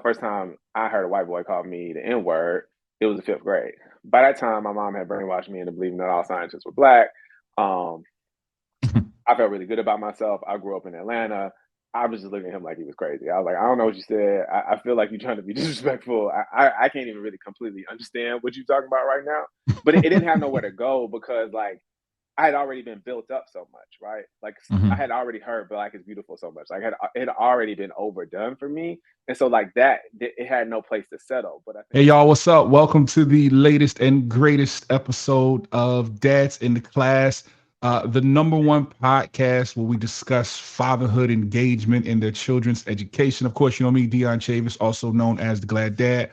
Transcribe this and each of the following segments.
first time I heard a white boy call me the N word, it was the fifth grade. By that time, my mom had brainwashed me into believing that all scientists were black. Um, I felt really good about myself. I grew up in Atlanta. I was just looking at him like he was crazy. I was like, I don't know what you said. I feel like you're trying to be disrespectful. I can't even really completely understand what you're talking about right now. But it didn't have nowhere to go because like I had already been built up so much, right? Like I Mhm. had already heard Black is beautiful so much. Like it had already been overdone for me. And so like that, it had no place to settle. But I Hey think y'all, what's up? Welcome to the latest and greatest episode of Dads in the Class, the number one podcast where we discuss fatherhood engagement in their children's education. Of course, you know me, Dion Chavis, also known as the Glad Dad,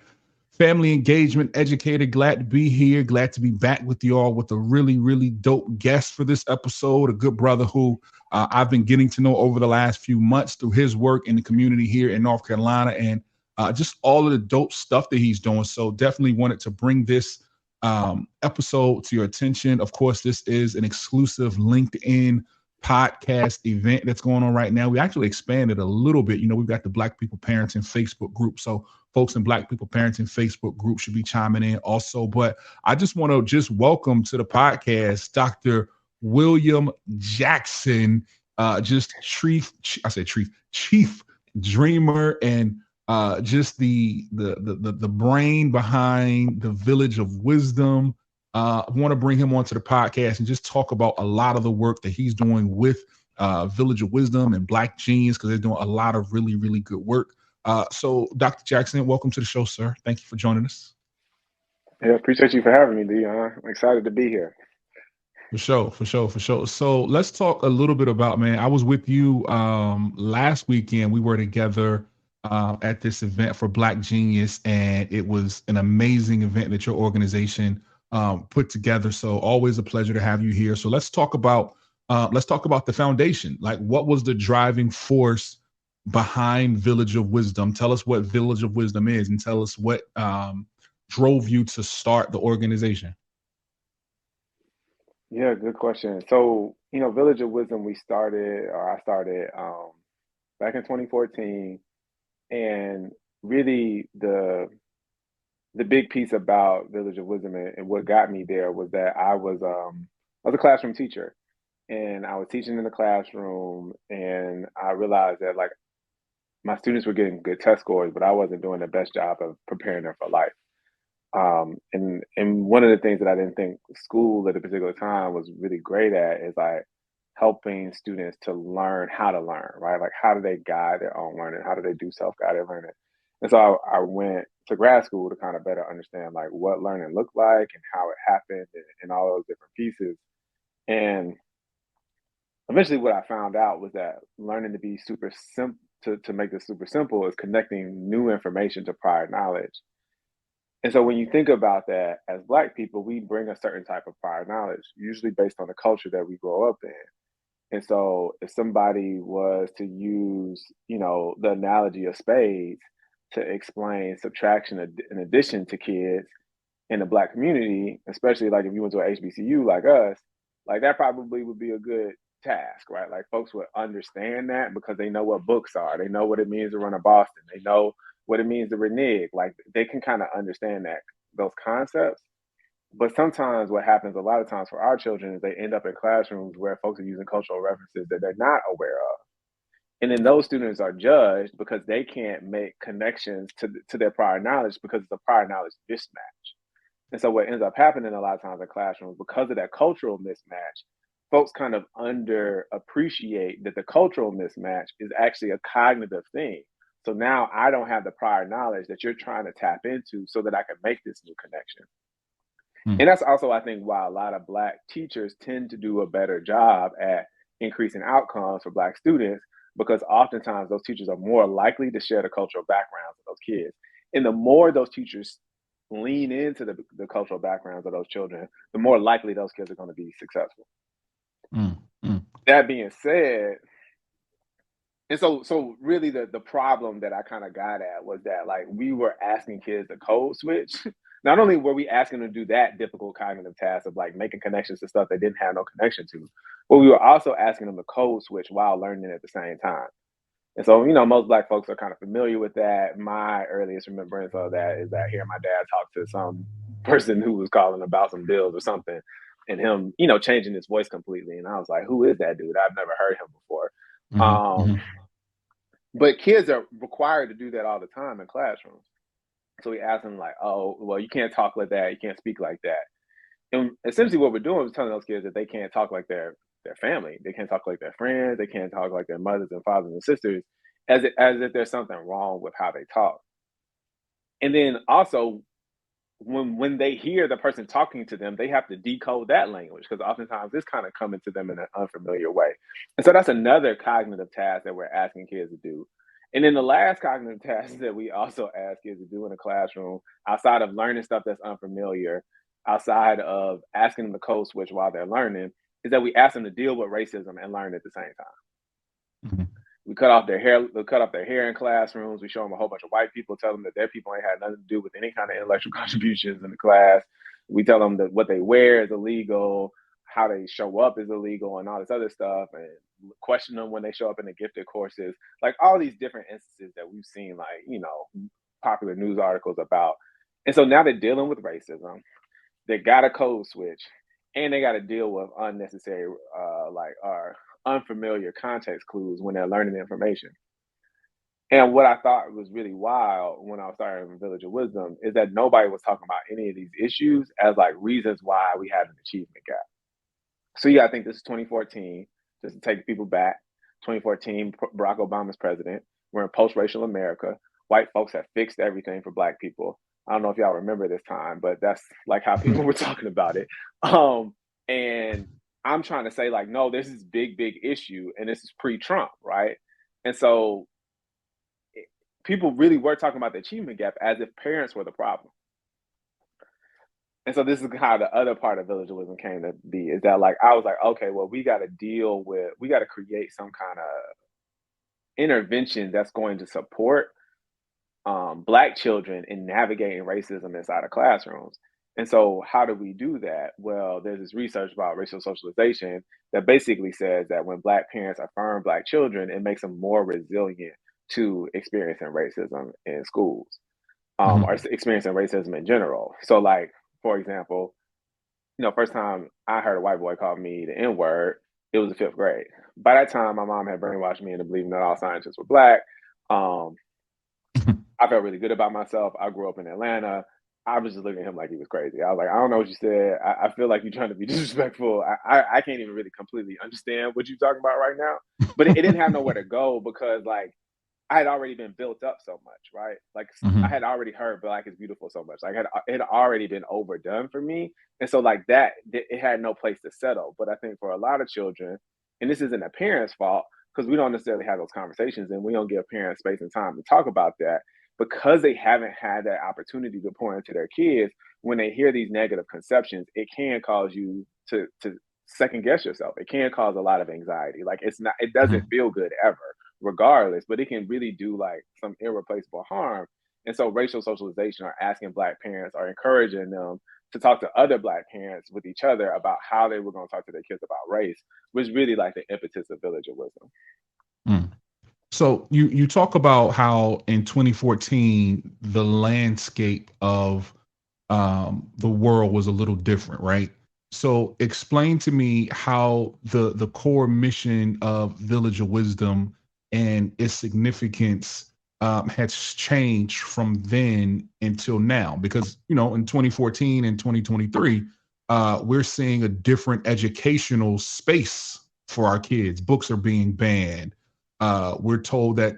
family engagement educator. Glad to be here. Glad to be back with you all with a really, really dope guest for this episode. A good brother who I've been getting to know over the last few months through his work in the community here in North Carolina, and just all of the dope stuff that he's doing. So definitely wanted to bring this episode to your attention. Of course, this is an exclusive LinkedIn podcast event that's going on right now. We actually expanded a little bit. You know, we've got the Black People Parenting Facebook group. So folks in Black People Parenting Facebook group should be chiming in also. But I just want to just welcome to the podcast Dr. William Jackson, just chief dreamer and just the brain behind the Village of Wisdom. I want to bring him onto the podcast and just talk about a lot of the work that he's doing with Village of Wisdom and Black Genius because they're doing a lot of really, really good work. So, Dr. Jackson, welcome to the show, sir. Thank you for joining us. yeah, appreciate you for having me, Dion. I'm excited to be here. For sure, for sure, for sure. So let's talk a little bit about, man. I was with you last weekend. We were together at this event for Black Genius, and it was an amazing event that your organization put together. So always a pleasure to have you here. So let's talk about the foundation. Like, what was the driving force behind Village of Wisdom? Tell us what Village of Wisdom is, and tell us what drove you to start the organization. Yeah, good question. So, Village of Wisdom, I started back in 2014. And really the big piece about Village of Wisdom and what got me there was that I was a classroom teacher and I was teaching in the classroom and I realized that like my students were getting good test scores, but I wasn't doing the best job of preparing them for life. And one of the things that I didn't think school at a particular time was really great at is like helping students to learn how to learn, right? Like how do they guide their own learning? How do they do self-guided learning? And so I went to grad school to kind of better understand like what learning looked like and how it happened and all those different pieces. And eventually what I found out was that learning to be super simple to make this super simple is connecting new information to prior knowledge. And so when you think about that, as Black people, we bring a certain type of prior knowledge, usually based on the culture that we grow up in. And so if somebody was to use, the analogy of spades to explain subtraction and addition to kids in the Black community, especially like if you went to an HBCU like us, like that probably would be a good task, right? Like folks would understand that because they know what books are, they know what it means to run a Boston, they know what it means to renege. Like they can kind of understand that those concepts. But sometimes what happens a lot of times for our children is they end up in classrooms where folks are using cultural references that they're not aware of. And then those students are judged because they can't make connections to their prior knowledge because it's a prior knowledge mismatch. And so what ends up happening a lot of times in classrooms because of that cultural mismatch, folks kind of underappreciate that the cultural mismatch is actually a cognitive thing. So now I don't have the prior knowledge that you're trying to tap into so that I can make this new connection. Hmm. And that's also, I think, why a lot of Black teachers tend to do a better job at increasing outcomes for Black students, because oftentimes those teachers are more likely to share the cultural backgrounds of those kids. And the more those teachers lean into the cultural backgrounds of those children, the more likely those kids are going to be successful. Mm, mm. That being said, and so really the problem that I kind of got at was that like we were asking kids to code switch. Not only were we asking them to do that difficult cognitive task of like making connections to stuff they didn't have no connection to, but we were also asking them to code switch while learning at the same time. And so, most black folks are kind of familiar with that. My earliest remembrance of that is that hearing my dad talk to some person who was calling about some bills or something, and him, changing his voice completely. And I was like, "Who is that dude? I've never heard him before." Hmm. Um, Hmm. but kids are required to do that all the time in classrooms. So we asked them like, "Oh, well, you can't talk like that. You can't speak like that." And essentially, what we're doing is telling those kids that they can't talk like their family. They can't talk like their friends. They can't talk like their mothers and fathers and sisters, as if there's something wrong with how they talk. And then also, when they hear the person talking to them, they have to decode that language because oftentimes it's kind of coming to them in an unfamiliar way. And so that's another cognitive task that we're asking kids to do. And then the last cognitive task that we also ask kids to do in the classroom, outside of learning stuff that's unfamiliar, outside of asking them to code switch while they're learning, is that we ask them to deal with racism and learn at the same time. Hmm. We cut off their hair. We cut off their hair in classrooms. We show them a whole bunch of white people, tell them that their people ain't had nothing to do with any kind of intellectual contributions in the class. We tell them that what they wear is illegal, how they show up is illegal, and all this other stuff, and question them when they show up in the gifted courses. Like all these different instances that we've seen, like popular news articles about. And so now they're dealing with racism. They got a code switch, and they got to deal with unnecessary, or unfamiliar context clues when they're learning the information. And what I thought was really wild when I was starting Village of Wisdom is that nobody was talking about any of these issues as like reasons why we had an achievement gap. So yeah, I think this is 2014. Just to take people back, 2014, Barack Obama's president. We're in post-racial America. White folks have fixed everything for Black people. I don't know if y'all remember this time, but that's like how people were talking about it. And I'm trying to say like, no, this is big, big issue, and this is pre-Trump, right? And so people really were talking about the achievement gap as if parents were the problem. And so this is how the other part of Village of Wisdom came to be is that like I was like, okay, well, we got to create some kind of intervention that's going to support Black children in navigating racism inside of classrooms. And so, how do we do that? Well, there's this research about racial socialization that basically says that when Black parents affirm Black children, it makes them more resilient to experiencing racism in schools, or Hmm. experiencing racism in general. So, like, for example, first time I heard a white boy call me the N word, it was the fifth grade. By that time, my mom had brainwashed me into believing that all scientists were Black. Um, I felt really good about myself. I grew up in Atlanta. I was just looking at him like he was crazy. I was like, I don't know what you said. I feel like you're trying to be disrespectful. I can't even really completely understand what you're talking about right now. But it didn't have nowhere to go because like I had already been built up so much, right? Like I Hmm. had already heard Black is beautiful so much. Like it had already been overdone for me, and so like that, it had no place to settle. But I think for a lot of children, and this isn't a parent's fault because we don't necessarily have those conversations, and we don't give parents space and time to talk about that because they haven't had that opportunity to pour into their kids. When they hear these negative conceptions, it can cause you to second guess yourself. It can cause a lot of anxiety. Like it doesn't Hmm. feel good ever regardless, but it can really do like some irreplaceable harm. And so racial socialization or asking Black parents or encouraging them to talk to other Black parents with each other about how they were going to talk to their kids about race was really like the impetus of Village of Wisdom. Mm. So you talk about how in 2014 the landscape of the world was a little different, right? So explain to me how the core mission of Village of Wisdom and its significance has changed from then until now. Because in 2014 and 2023, we're seeing a different educational space for our kids. Books are being banned. We're told that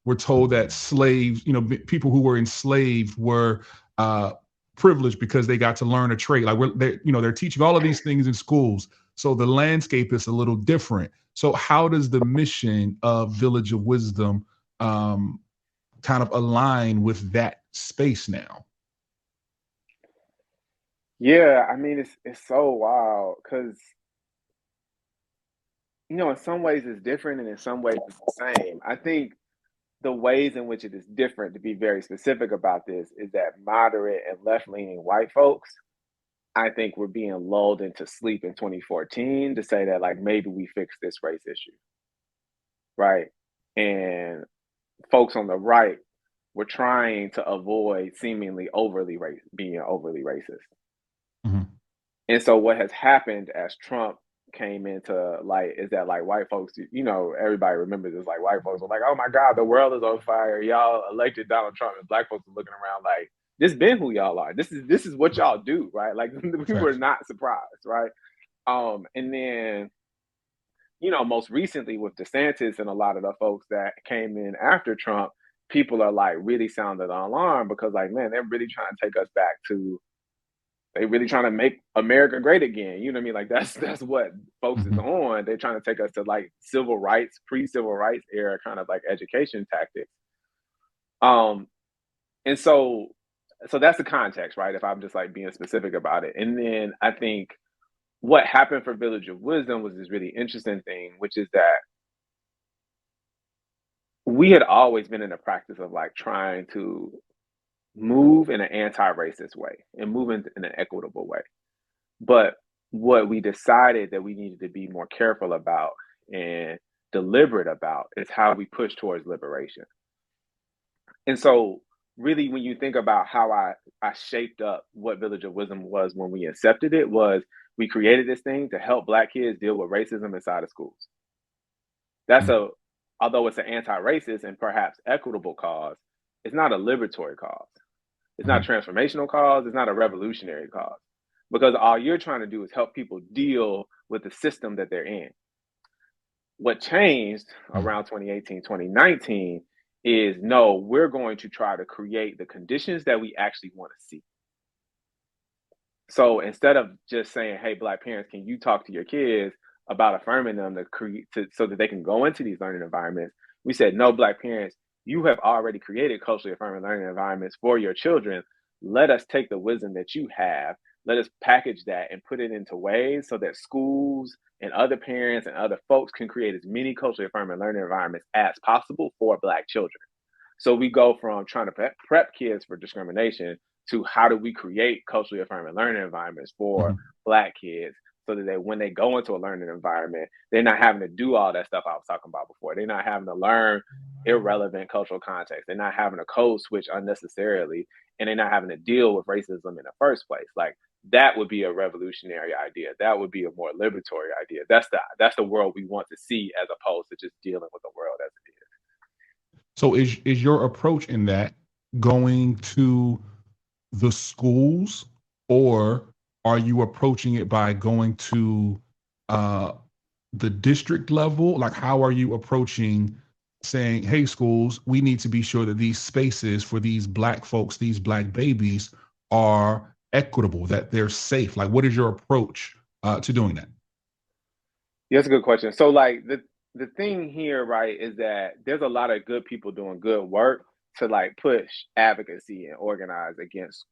we're told that slaves, people who were enslaved were uh, privileged because they got to learn a trade. Like they're teaching all of these things in schools. So the landscape is a little different. So how does the mission of Village of Wisdom um, kind of align with that space now? Yeah, I mean it's so wild because in some ways it's different and in some ways it's the same. I think the ways in which it is different, to be very specific about this, is that moderate and left leaning white folks, I think, were being lulled into sleep in 2014 to say that, like, maybe we fixed this race issue. right? And folks on the right were trying to avoid seemingly being overly racist. Mhm. And so what has happened as Trump came into light is that like white folks, everybody remembers this, like white folks were like, oh my God, the world is on fire. Y'all elected Donald Trump, and black folks are looking around like this been who y'all are. This is what y'all do, right? Like we were Facts. not surprised, right? And then most recently with DeSantis and a lot of the folks that came in after Trump, people are like really sounding the alarm because like, man, they're really trying to take us back to they really trying to make America great again. You know what I mean? Like that's what folks is Mhm. on. They're trying to take us to like civil rights, pre-civil rights era kind of like education tactics. Um, and so that's the context, right? If I'm just like being specific about it. And then I think what happened for Village of Wisdom was this really interesting thing, which is that we had always been in the practice of like trying to move in an anti-racist way and move in an equitable way. But what we decided that we needed to be more careful about and deliberate about is how we push towards liberation. And so, really, when you think about how I shaped up what Village of Wisdom was when we accepted it, was we created this thing to help Black kids deal with racism inside of schools. That's Mhm. a Although it's an anti-racist and perhaps equitable cause, it's not a liberatory cause. It's not Mhm. a transformational cause. It's not a revolutionary cause. Because all you're trying to do is help people deal with the system that they're in. What changed Mhm. around 2018, 2019 is no, we're going to try to create the conditions that we actually want to see. So instead of just saying, "Hey, Black parents, can you talk to your kids about affirming them to create so that they can go into these learning environments?" We said, "No, Black parents, you have already created culturally affirming learning environments for your children. Let us take the wisdom that you have, let us package that and put it into ways so that schools and other parents and other folks can create as many culturally affirming learning environments as possible for Black children." So we go from trying to prep kids for discrimination to how do we create culturally affirming learning environments for Mhm. Black kids so that when they go into a learning environment, they're not having to do all that stuff I was talking about before. They're not having to learn irrelevant cultural context. They're not having to code switch unnecessarily, and they're not having to deal with racism in the first place. Like that would be a revolutionary idea. That would be a more liberatory idea. That's the world we want to see as opposed to just dealing with the world as it is. So is your approach in that going to the schools, or are you approaching it by going to uh, the district level? Like, how are you approaching saying, "Hey, schools, we need to be sure that these spaces for these Black folks, these Black babies, are equitable, that they're safe"? Like, what is your approach to doing that? Yeah, that's a good question. So like the thing here, right, is that there's a lot of good people doing good work to like push advocacy and organize against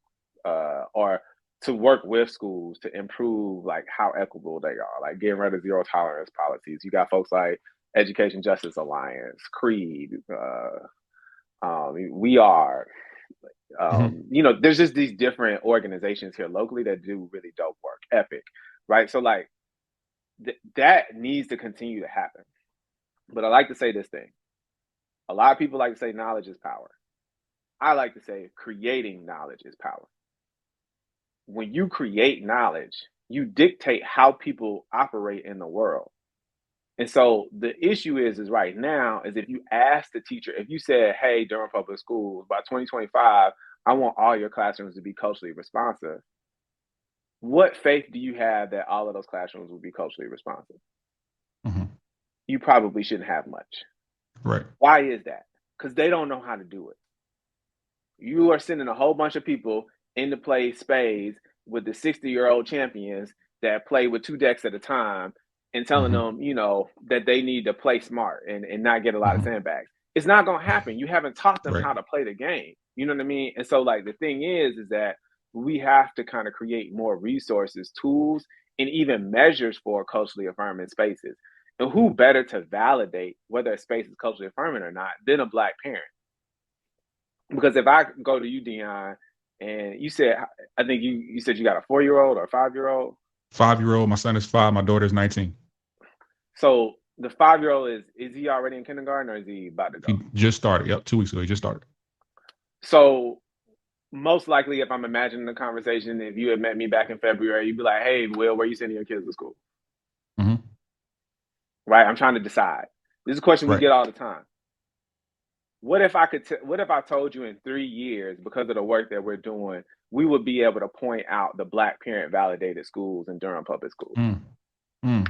or to work with schools to improve like how equitable they are, like getting rid of zero tolerance policies. You got folks like Education Justice Alliance, Creed, We Are. Mhm. There's just these different organizations here locally that do really dope work. Epic, right? So like that needs to continue to happen. But I like to say this thing. A lot of people like to say knowledge is power. I like to say creating knowledge is power. When you create knowledge, you dictate how people operate in the world. And so the issue is right now is if you ask the teacher, if you said, "Hey, Durham Public Schools, by 2025, I want all your classrooms to be culturally responsive." What faith do you have that all of those classrooms will be culturally responsive? Mhm. You probably shouldn't have much. Right. Why is that? Because they don't know how to do it. You are sending a whole bunch of people into play spades with the 60-year-old champions that play with two decks at a time and telling Mhm. them, that they need to play smart and not get a lot of Mhm. sandbags. It's not going to happen. You haven't taught them Right. how to play the game. You know what I mean? And so, like, the thing is that we have to kind of create more resources, tools, and even measures for culturally affirming spaces. And who better to validate whether a space is culturally affirming or not than a Black parent? Because if I go to you, Dion, and you said, I think you said you got a 4-year-old or a 5-year-old. 5-year old. My son is 5. My daughter's 19. So The 5-year-old is he already in kindergarten or is he about to go? He just started. Yep, 2 weeks ago he just started. So most likely, if I'm imagining the conversation, if you had met me back in February, you'd be like, "Hey, Will, where you sending your kids to school?" Hmm. Right? I'm trying to decide. This is a question we Right. get all the time. What if I could? What if I told you in 3 years, because of the work that we're doing, we would be able to point out the Black parent validated schools in Durham public schools? Mm, mm,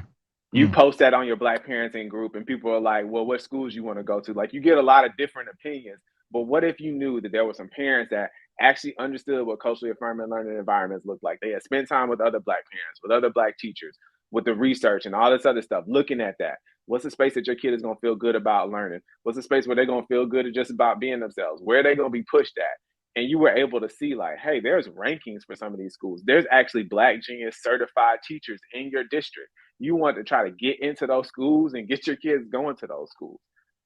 You mm, post that on your Black parenting group, and people are like, "Well, what schools you want to go to?" Like, you get a lot of different opinions. But what if you knew that there were some parents that actually understood what culturally affirming learning environments look like? They had spent time with other Black parents, with other Black teachers, with the research and all this other stuff, looking at that. What's the space that your kid is going to feel good about learning? What's the space where they're going to feel good just about being themselves? Where are they going to be pushed at? And you were able to see, like, hey, there's rankings for some of these schools. There's actually Black Genius certified teachers in your district. You want to try to get into those schools and get your kids going to those schools.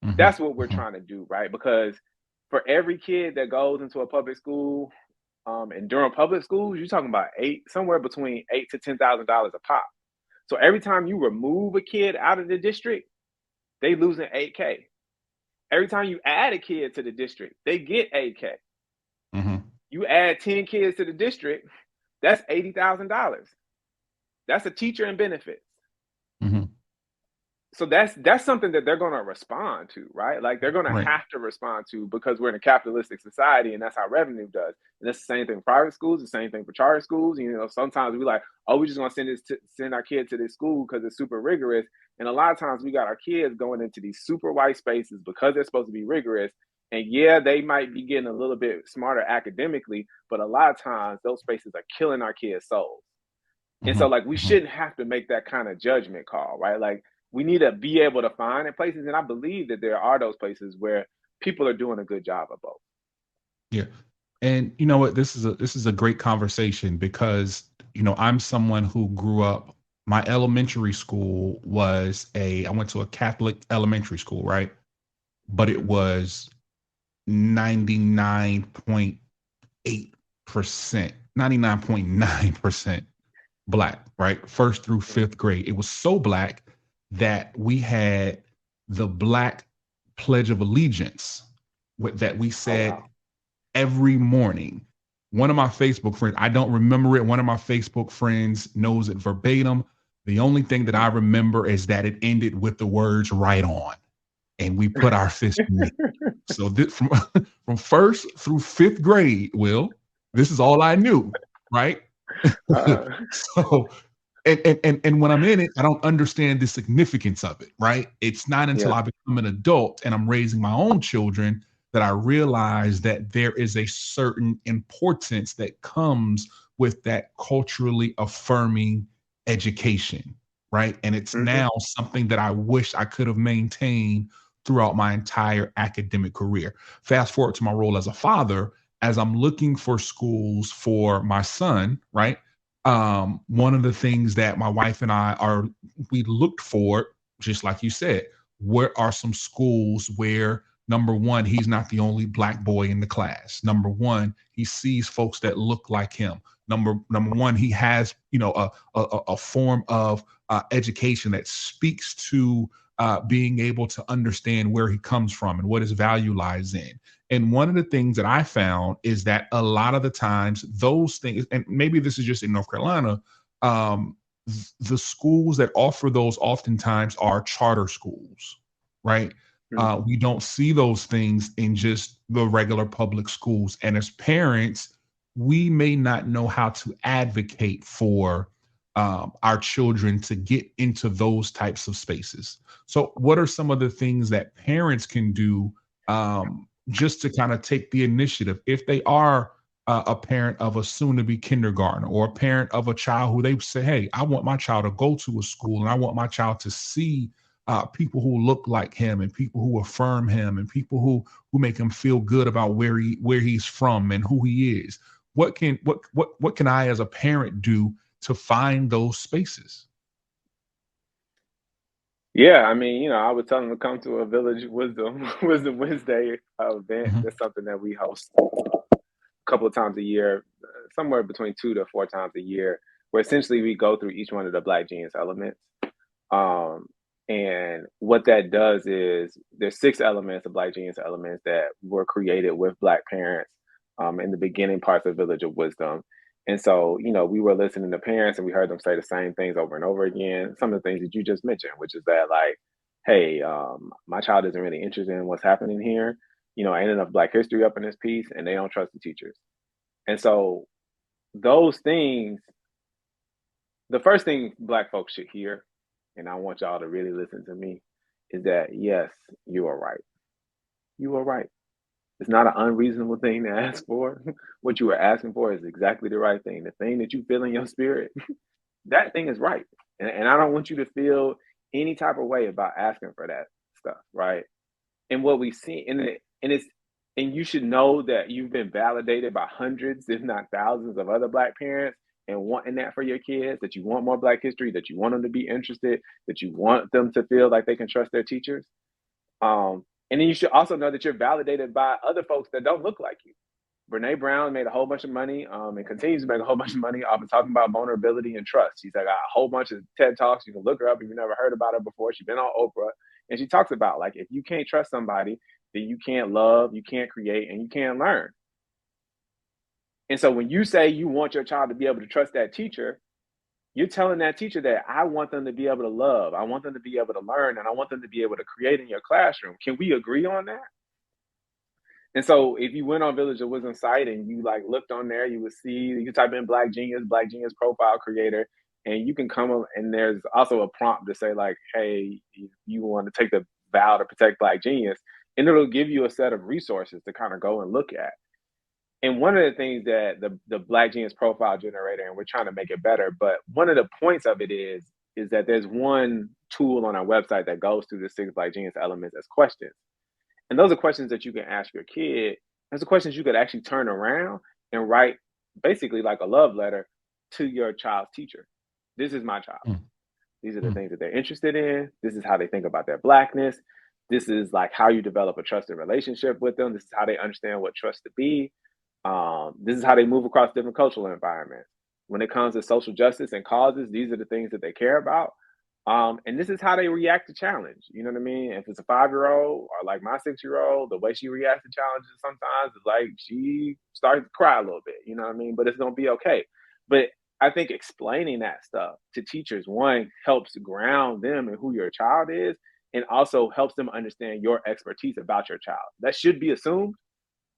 hmm, That's what we're hmm. trying to do, right? Because for every kid that goes into a public school, and during public schools, you're talking about somewhere between eight to $10,000 a pop. So every time you remove a kid out of the district, they losing 8K. Every time you add a kid to the district, they get 8K. Hmm. You add 10 kids to the district, that's $80,000. That's a teacher and benefits. Hmm. So that's something that they're going to respond to, right? Like, they're going to Right. have to respond to, because we're in a capitalistic society, and that's how revenue does. And that's the same thing for private schools, the same thing for charter schools. You know, sometimes we like, oh, we're just going to send our kid to this school because it's super rigorous. And a lot of times we got our kids going into these super white spaces because they're supposed to be rigorous. And yeah, they might be getting a little bit smarter academically, but a lot of times those spaces are killing our kids' souls. And Hmm. so, like, we Hmm. shouldn't have to make that kind of judgment call, right? Like, we need to be able to find in places, and I believe that there are those places where people are doing a good job of both. Yeah. And you know what? This is a great conversation because I'm someone who grew up. My elementary school was a. I went to a Catholic elementary school, right? But it Mhm. was 99.8%, 99.9% Black, right? First through Mm. fifth grade. It was so Black that we had the Black Pledge of Allegiance that we Oh said wow. every morning. One of my Facebook friends, I don't remember it. One of my Facebook friends knows it verbatim. The only thing that I remember is that it ended with the words "right on," and we put our fist in the air. So from from first through fifth grade, Will, this is all I knew, right? uh, So and when I'm in it, I don't understand the significance of it, right? It's not until yeah. I become an adult and I'm raising my own children that I realize that there is a certain importance that comes with that culturally affirming education, right? And it's Hmm. now something that I wish I could have maintained throughout my entire academic career. Fast forward to my role as a father, as I'm looking for schools for my son, right? One of the things that my wife and we looked for, just like you said, where are some schools where number one, he's not the only Black boy in the class. Number one, he sees folks that look like him. Number one, he has a form of education that speaks to being able to understand where he comes from and what his value lies in. And one of the things that I found is that a lot of the times those things, and maybe this is just in North Carolina, um, the schools that offer those oftentimes are charter schools, right? We don't see those things in just the regular public schools. And as parents, we may not know how to advocate for our children to get into those types of spaces. So, what are some of the things that parents can do just to kind of take the initiative if they are a parent of a soon to be kindergartner or a parent of a child who they say, hey, I want my child to go to a school and I want my child to see people who look like him and people who affirm him and people who make him feel good about where he's from and who he is. What can I as a parent do to find those spaces? Yeah, I mean, I would tell them to come to a Village Wisdom Wisdom Wednesday event. Mhm. That's something that we host a couple of times a year, somewhere between 2 to 4 times a year, where essentially we go through each one of the Black Genius elements. Um, And what that does is there's 6 elements of Black Genius elements that were created with Black parents in the beginning parts of Village of Wisdom. And so, we were listening to parents and we heard them say the same things over and over again. Some of the things that you just mentioned, which is that, like, hey, my child isn't really interested in what's happening here. Ain't enough Black history up in this piece, and they don't trust the teachers. And so, those things, the first thing Black folks should hear, and I want y'all to really listen to me, is that yes, you are right. You are right. It's not an unreasonable thing to ask for. What you are asking for is exactly the right thing. The thing that you feel in your spirit, that thing is right. And I don't want you to feel any type of way about asking for that stuff, right? And what we see, and you should know that you've been validated by hundreds, if not thousands, of other Black parents and wanting that for your kids, that you want more Black history, that you want them to be interested, that you want them to feel like they can trust their teachers. And then you should also know that you're validated by other folks that don't look like you. Brene Brown made a whole bunch of money and continues to make a whole bunch of money off of talking about vulnerability and trust. She's like got a whole bunch of TED Talks. You can look her up if you've never heard about her before. She's been on Oprah. And she talks about, like, if you can't trust somebody, then you can't love, you can't create, and you can't learn. And so when you say you want your child to be able to trust that teacher, you're telling that teacher that I want them to be able to love, I want them to be able to learn, and I want them to be able to create in your classroom. Can we agree on that? And so if you went on Village of Wisdom site and you like looked on there, you would see, you type in Black Genius profile creator, and you can come up and there's also a prompt to say, like, hey, you want to take the vow to protect Black Genius, and it'll give you a set of resources to kind of go and look at. And one of the things that the Black Genius profile generator, and we're trying to make it better, but one of the points of it is that there's one tool on our website that goes through the 6 Black Genius elements as questions. And those are questions that you can ask your kid. Those are questions you could actually turn around and write basically like a love letter to your child's teacher. This is my child. Mm, These are the mm, things that they're interested in. This is how they think about their Blackness. This is like how you develop a trusted relationship with them. This is how they understand what trust to be. This is how they move across different cultural environments. When it comes to social justice and causes, these are the things that they care about. And this is how they react to challenge. You know what I mean? If it's a 5-year-old or like my 6-year-old, the way she reacts to challenges sometimes is like she starts to cry a little bit. You know what I mean? But it's gonna be okay. But I think explaining that stuff to teachers, one, helps ground them in who your child is, and also helps them understand your expertise about your child. That should be assumed,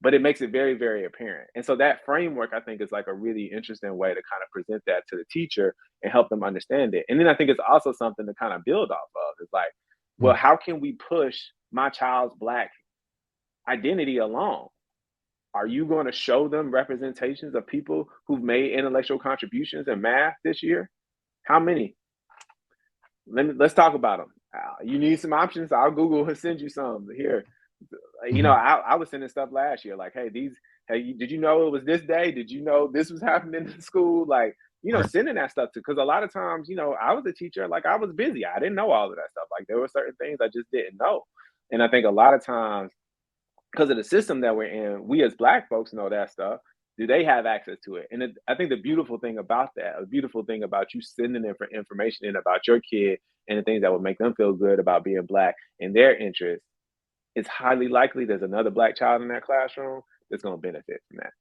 but it makes it very, very apparent. And so that framework, I think, is like a really interesting way to kind of present that to the teacher and help them understand it. And then I think it's also something to kind of build off of. It's like, well, mm. how can we push my child's Black identity along? Are you going to show them representations of people who've made intellectual contributions in math this year? How many? Let's talk about them. You need some options? I'll Google and send you some here. Mhm. I was sending stuff last year, like, hey, hey, did you know it was this day? Did you know this was happening in school? Like, Right. sending that stuff to, because a lot of times, I was a teacher, like I was busy. I didn't know all of that stuff. Like there were certain things I just didn't know. And I think a lot of times, because of the system that we're in, we as Black folks know that stuff. Do they have access to it? And I think the beautiful thing about that, a beautiful thing about you sending in for information in about your kid and the things that would make them feel good about being Black and their interests, it's highly likely there's another Black child in that classroom that's going to benefit from that.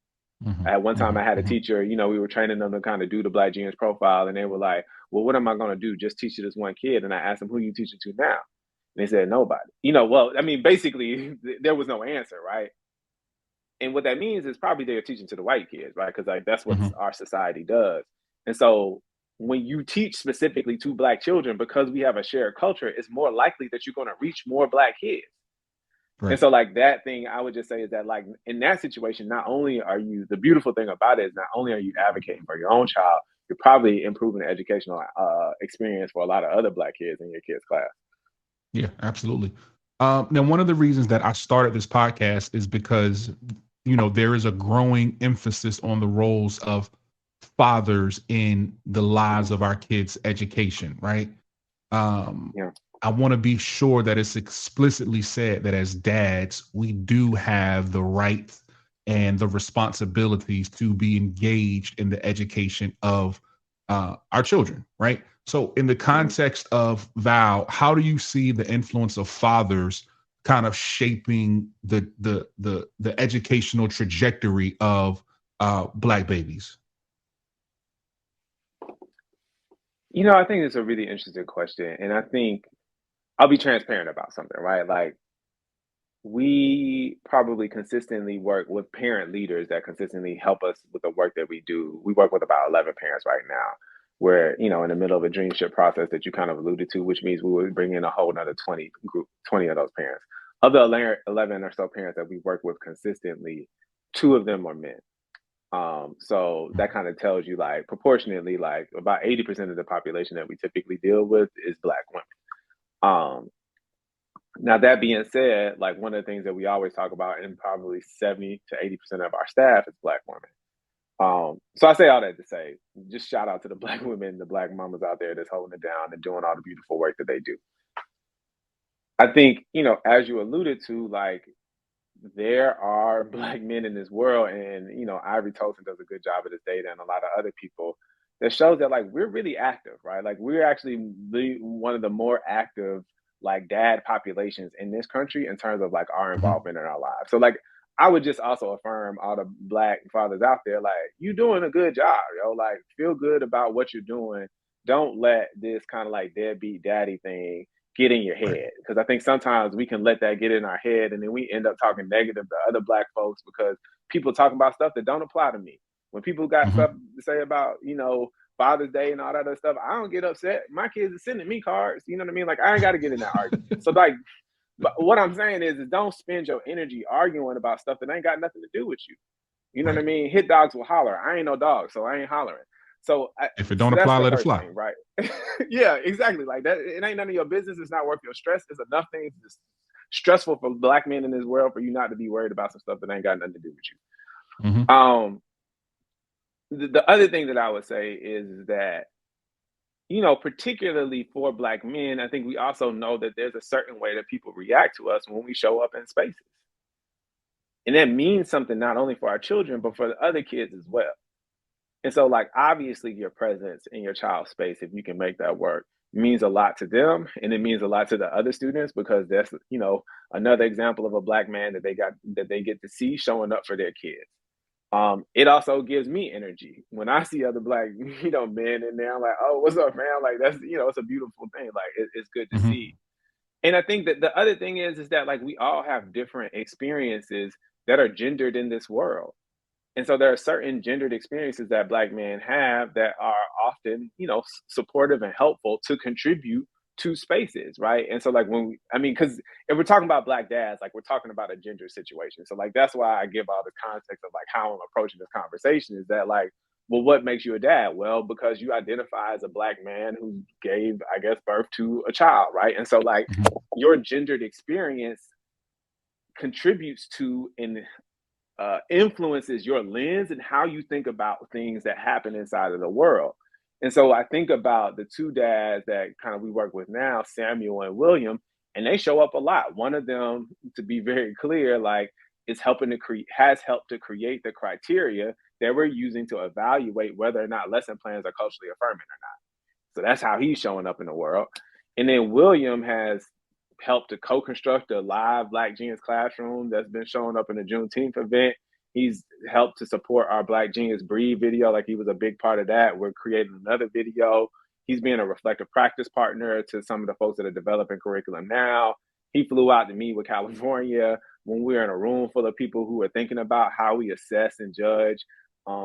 Mhm, At one time, I mhm, had a mhm. teacher, we were training them to kind of do the Black Genius profile, and they were like, well, what am I going to do? Just teach it this one kid. And I asked them, who you teaching to now? And they said, nobody. Well, I mean, basically, there was no answer, right? And what that means is probably they're teaching to the white kids, right? Because like that's what Mhm. our society does. And so when you teach specifically to Black children, because we have a shared culture, it's more likely that you're going to reach more Black kids. And Right. so, like, that thing, I would just say is that, like, in that situation, not only are you, the beautiful thing about it is not only are you advocating for your own child, you're probably improving the educational experience for a lot of other Black kids in your kids' class. Yeah, absolutely. Now, one of the reasons that I started this podcast is because, there is a growing emphasis on the roles of fathers in the lives Hmm. of our kids' education, right? Um, Yeah. I want to be sure that it's explicitly said that as dads, we do have the rights and the responsibilities to be engaged in the education of our children, right? So, in the Mhm. context of Val, how do you see the influence of fathers kind of shaping the educational trajectory of Black babies? I think it's a really interesting question, and I think I'll be transparent about something, right? Like we probably consistently work with parent leaders that consistently help us with the work that we do. We work with about 11 parents right now. We're, in the middle of a dreamship process that you kind of alluded to, which means we would bring in a whole another 20 of those parents. Of the 11 or so parents that we work with consistently, two of them are men. So that kind of tells you like proportionately, like about 80% of the population that we typically deal with is Black women. Um, Now that being said, like one of the things that we always talk about, and probably 70 to 80% of our staff is Black women. So I say all that to say, just shout out to the Black women, the Black mamas out there that's holding it down and doing all the beautiful work that they do. I think, as you alluded to, like there are Black men in this world, and Ivory Tosin does a good job of this data, and a lot of other people that shows that like we're really active, right? Like we're actually one of the more active like dad populations in this country in terms of like our Mhm. involvement in our lives. So like I would just also affirm all the Black fathers out there, like you doing a good job, yo. Like feel good about what you're doing. Don't let this kind of like deadbeat daddy thing get in your Right. head, because I think sometimes we can let that get in our head and then we end up talking negative to other Black folks because people talk about stuff that don't apply to me. When people got stuff Mhm. to say about, Father's Day and all that other stuff, I don't get upset. My kids are sending me cards. You know what I mean? Like I ain't got to get in that argument. So like, but what I'm saying is don't spend your energy arguing about stuff that ain't got nothing to do with you. You know what I Right. mean? Hit dogs will holler. I ain't no dog, so I ain't hollering. So, If it don't so that's apply, the let it first fly. thing, right? Yeah, exactly. Like that, it ain't none of your business. It's not worth your stress. It's enough things that's stressful for Black men in this world for you not to be worried about some stuff that ain't got nothing to do with Mhm. you. The other thing that I would say is that particularly for Black men, I think we also know that there's a certain way that people react to us when we show up in spaces, and that means something not only for our children but for the other kids as well. And so, like, obviously, your presence in your child's space, if you can make that work, means a lot to them, and it means a lot to the other students because that's another example of a Black man that they get to see showing up for their kids. It also gives me energy when I see other Black men in there. I'm like, oh, what's up, man? Like that's it's a beautiful thing. Like it's good to see. Mhm. And I think that the other thing is that like we all have different experiences that are gendered in this world. And so there are certain gendered experiences that Black men have that are often, supportive and helpful to contribute to spaces, right? And so like I mean, because if we're talking about Black dads, like we're talking about a gender situation. So like that's why I give all the context of like how I'm approaching this conversation is that like, well, what makes you a dad? Well, because you identify as a Black man who gave, I guess, birth to a child, right? And so like Mhm. your gendered experience contributes to and influences your lens and how you think about things that happen inside of the world. And so I think about the two dads that kind of we work with now, Samuel and William, and they show up a lot. One of them, to be very clear, like is helping to create has helped to create the criteria that we're using to evaluate whether or not lesson plans are culturally affirming or not. So that's how he's showing up in the world. And then William has helped to co-construct a live Black Genius classroom that's been showing up in the Juneteenth event. He's helped to support our Black Genius Breed video, like he was a big part of that. We're creating another video. He's being a reflective practice partner to some of the folks that are developing curriculum now. He flew out to meet with California when we were in a room full of people who are thinking about how we assess and judge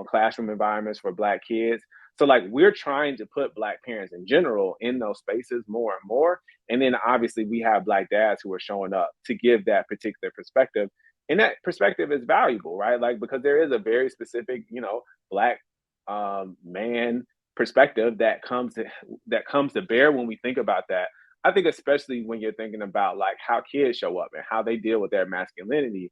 classroom environments for Black kids. So like we're trying to put Black parents in general in those spaces more and more. And then obviously we have Black dads who are showing up to give that particular perspective. And that perspective is valuable, right? Like because there is a very specific, Black man perspective that comes to bear when we think about that. I think especially when you're thinking about like how kids show up and how they deal with their masculinity.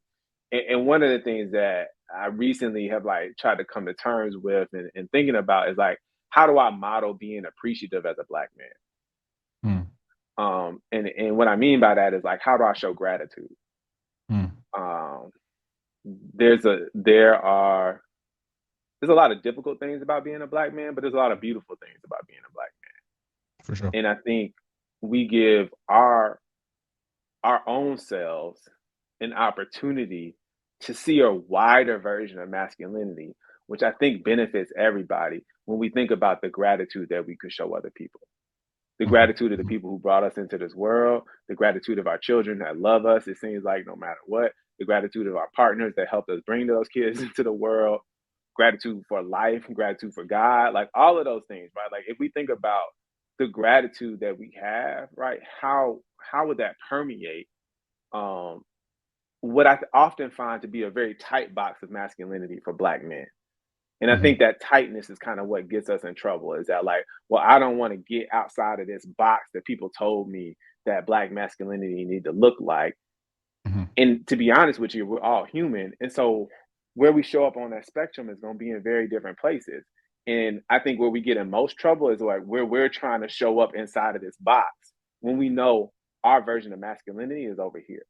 And one of the things that I recently have like tried to come to terms with and thinking about is like, how do I model being appreciative as a Black man? Mm. And what I mean by that is like, how do I show gratitude? Mm. Um, there's a lot of difficult things about being a Black man, but there's a lot of beautiful things about being a Black man. For sure. And I think we give our own selves an opportunity to see a wider version of masculinity, which I think benefits everybody when we think about the gratitude that we could show other people. The Mhm, gratitude of the mhm, people who brought us into this world, the gratitude of our children that love us, it seems like no matter what, the gratitude of our partners that helped us bring those kids into the world, gratitude for life, gratitude for God, like all of those things, right? Like if we think about the gratitude that we have, right, how would that permeate um what I often find to be a very tight box of masculinity for black men. And I think mhm, that tightness is kind of what gets us in trouble is that, like, well, I don't want to get outside of this box that people told me that black masculinity need to look like. mhm. And to be honest with you, we're all human. And so where we show up on that spectrum is going to be in very different places. And I think where we get in most trouble is like where we're trying to show up inside of this box when we know our version of masculinity is over here.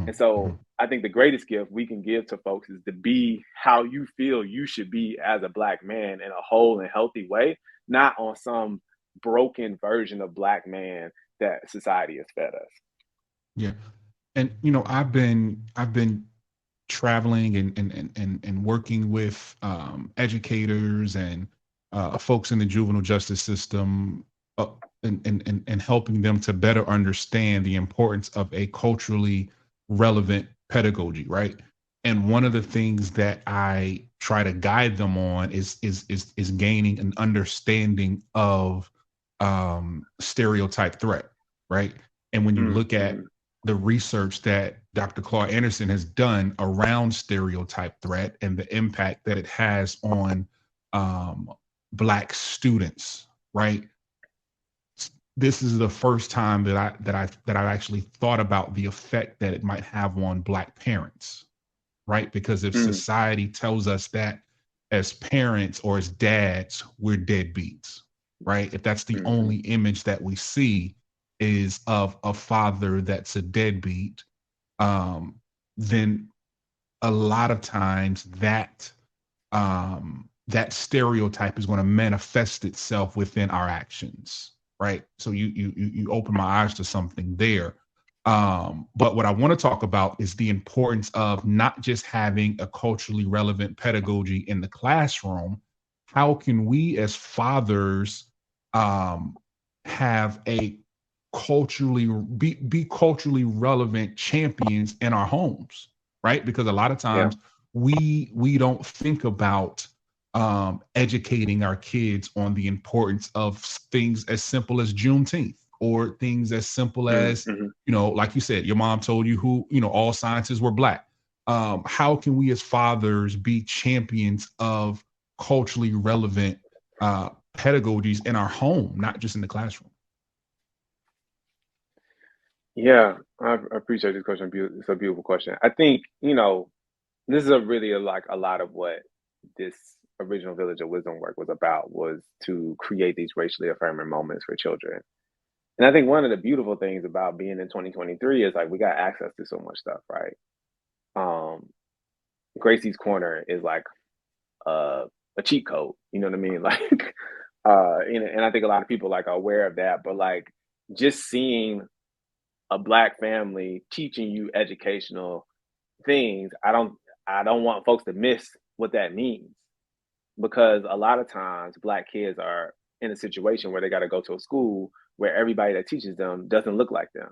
And Mhm, so mhm. I think the greatest gift we can give to folks is to be how you feel you should be as a black man in a whole and healthy way, not on some broken version of black man that society has fed us. Yeah. And I've been traveling and working with educators and folks in the juvenile justice system, uh, and helping them to better understand the importance of a culturally relevant pedagogy, right? And one of the things that I try to guide them on is gaining an understanding of stereotype threat, right? And when you Mm, look at mhm, the research that Dr. Claude Anderson has done around stereotype threat and the impact that it has on um, Black students, right? This is the first time that I've actually thought about the effect that it might have on Black parents, right? Because if mm, society tells us that as parents or as dads, we're deadbeats, right? If that's the mhm, only image that we see is of a father that's a deadbeat, um, then a lot of times that stereotype is going to manifest itself within our actions, right? So you open my eyes to something there. But what I want to talk about is the importance of not just having a culturally relevant pedagogy in the classroom. How can we as fathers um, have a be culturally relevant champions in our homes, right? Because a lot of yeah. times we don't think about educating our kids on the importance of things as simple as Juneteenth or things as simple Mm, as, mhm. like you said, your mom told you who, all sciences were Black. How can we as fathers be champions of culturally relevant pedagogies in our home, not just in the classroom? Yeah, I appreciate this question. It's a beautiful question. I think, this is like a lot of what this original Village of Wisdom work was about was to create these racially affirming moments for children. And I think one of the beautiful things about being in 2023 is like we got access to so much stuff, right? Um, Gracie's Corner is like uh, a cheat code, you know what I mean? Like, and I think a lot of people like are aware of that, but like just seeing a black family teaching you educational things, I don't want folks to miss what that means because a lot of times black kids are in a situation where they got to go to a school where everybody that teaches them doesn't look like them.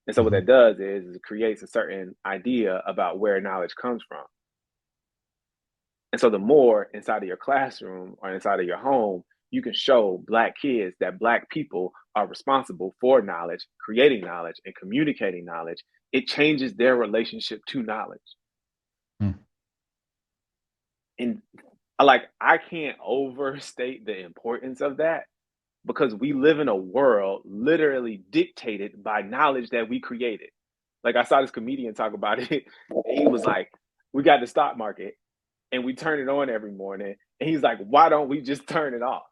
And so what Mhm, that does is it creates a certain idea about where knowledge comes from. And so the more inside of your classroom or inside of your home, you can show black kids that black people are responsible for knowledge, creating knowledge, and communicating knowledge, it changes their relationship to knowledge. mm, And I can't overstate the importance of that because we live in a world literally dictated by knowledge that we created. Like I saw this comedian talk about it. And he was like, we got the stock market and we turn it on every morning. And he's like, why don't we just turn it off?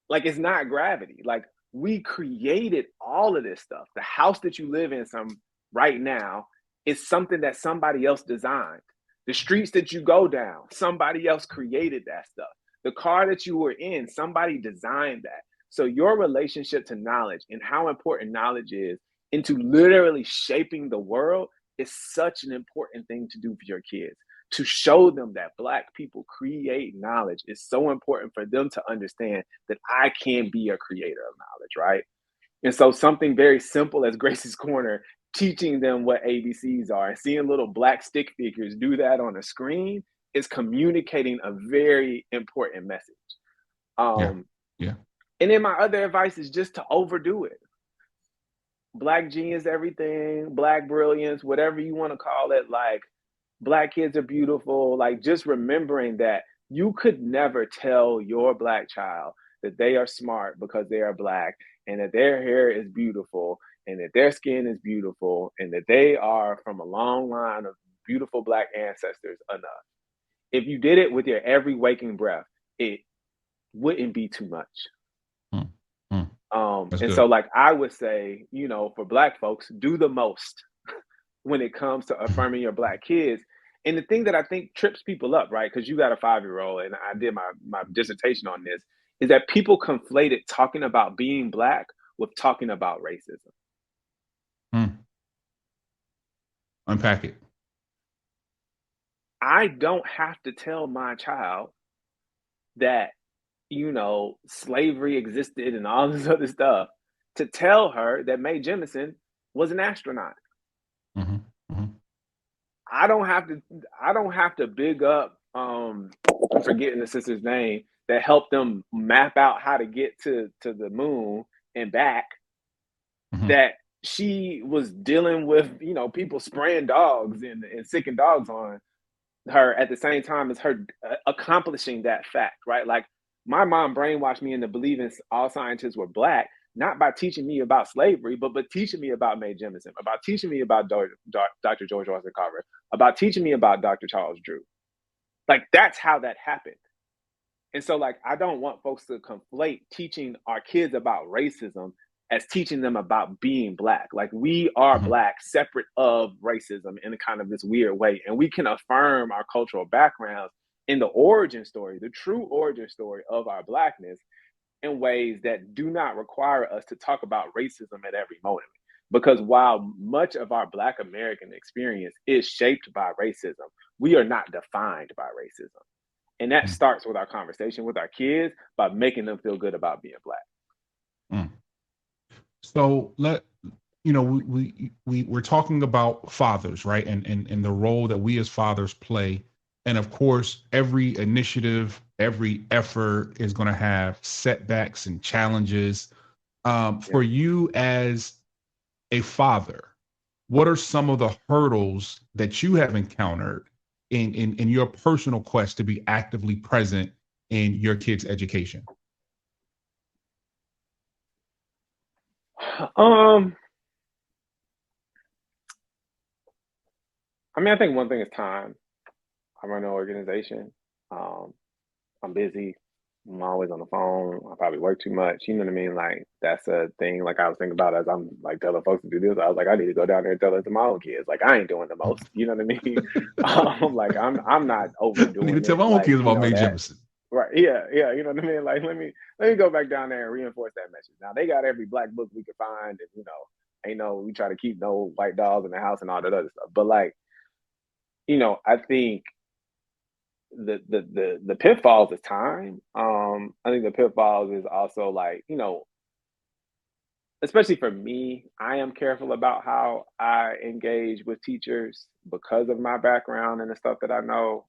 Like it's not gravity. Like we created all of this stuff. The house that you live in some right now is something that somebody else designed. The streets that you go down, somebody else created that stuff. The car that you were in, somebody designed that. So your relationship to knowledge and how important knowledge is into literally shaping the world is such an important thing to do for your kids. To show them that Black people create knowledge is so important for them to understand that I can be a creator of knowledge, right? And so something very simple as Grace's Corner, teaching them what ABCs are and seeing little Black stick figures do that on a screen is communicating a very important message. Yeah. Um, Yeah. and then my other advice is just to overdo it. Black genius, everything, Black brilliance, whatever you want to call it. Like, Black kids are beautiful. Like, just remembering that you could never tell your Black child that they are smart because they are Black, and that their hair is beautiful, and that their skin is beautiful, and that they are from a long line of beautiful Black ancestors enough. If you did it with your every waking breath, it wouldn't be too much. Mm, mm. That's And so, good. like, I would say, for Black folks, do the most when it comes to affirming your Black kids. And the thing that I think trips people up, right? Because you got a 5 year old, and I did my dissertation on this, is that people conflated talking about being Black with talking about racism. Mm. Unpack it. I don't have to tell my child that, slavery existed and all this other stuff to tell her that Mae Jemison was an astronaut. Hmm. Hmm. I don't have to I don't have to big up I'm forgetting the sister's name that helped them map out how to get to the moon and back, Hmm. that she was dealing with, people spraying dogs and sicking dogs on her at the same time as her accomplishing that fact, right? Like, my mom brainwashed me into believing all scientists were Black, not by teaching me about slavery, but teaching me about Mae Jemison, about teaching me about Dr. George Washington Carver, about teaching me about Dr. Charles Drew. Like, that's how that happened. And so, like, I don't want folks to conflate teaching our kids about racism as teaching them about being Black. Like, we are Hmm. Black separate of racism in a kind of this weird way. And we can affirm our cultural backgrounds in the origin story, the true origin story of our Blackness, in ways that do not require us to talk about racism at every moment. Because while much of our Black American experience is shaped by racism, we are not defined by racism. And that Mm. starts with our conversation with our kids by making them feel good about being Black. Mm. So we're talking about fathers, right? And the role that we as fathers play. And of course, every initiative, every effort is going to have setbacks and challenges. Yeah. For you as a father, what are some of the hurdles that you have encountered in your personal quest to be actively present in your kids' education? Um, I mean, I think one thing is time. I run an organization. Um, I'm busy. I'm always on the phone. I probably work too much. You know what I mean? Like, that's a thing. Like, I was thinking about as I'm like telling folks to do this. I was like, I need to go down there and tell it to my own kids. Like, I ain't doing the most. You know what I mean? Like, I'm not I need to overdoing tell it. my own Like, kids about Mae that. Jemison. Right. Yeah. Yeah. You know what I mean? Like, let me go back down there and reinforce that message. Now, they got every Black book we could find, and ain't no, we try to keep no white dogs in the house and all that other stuff. But, like, I think the pitfalls is time. I think the pitfalls is also, like, especially for me, I am careful about how I engage with teachers because of my background and the stuff that I know.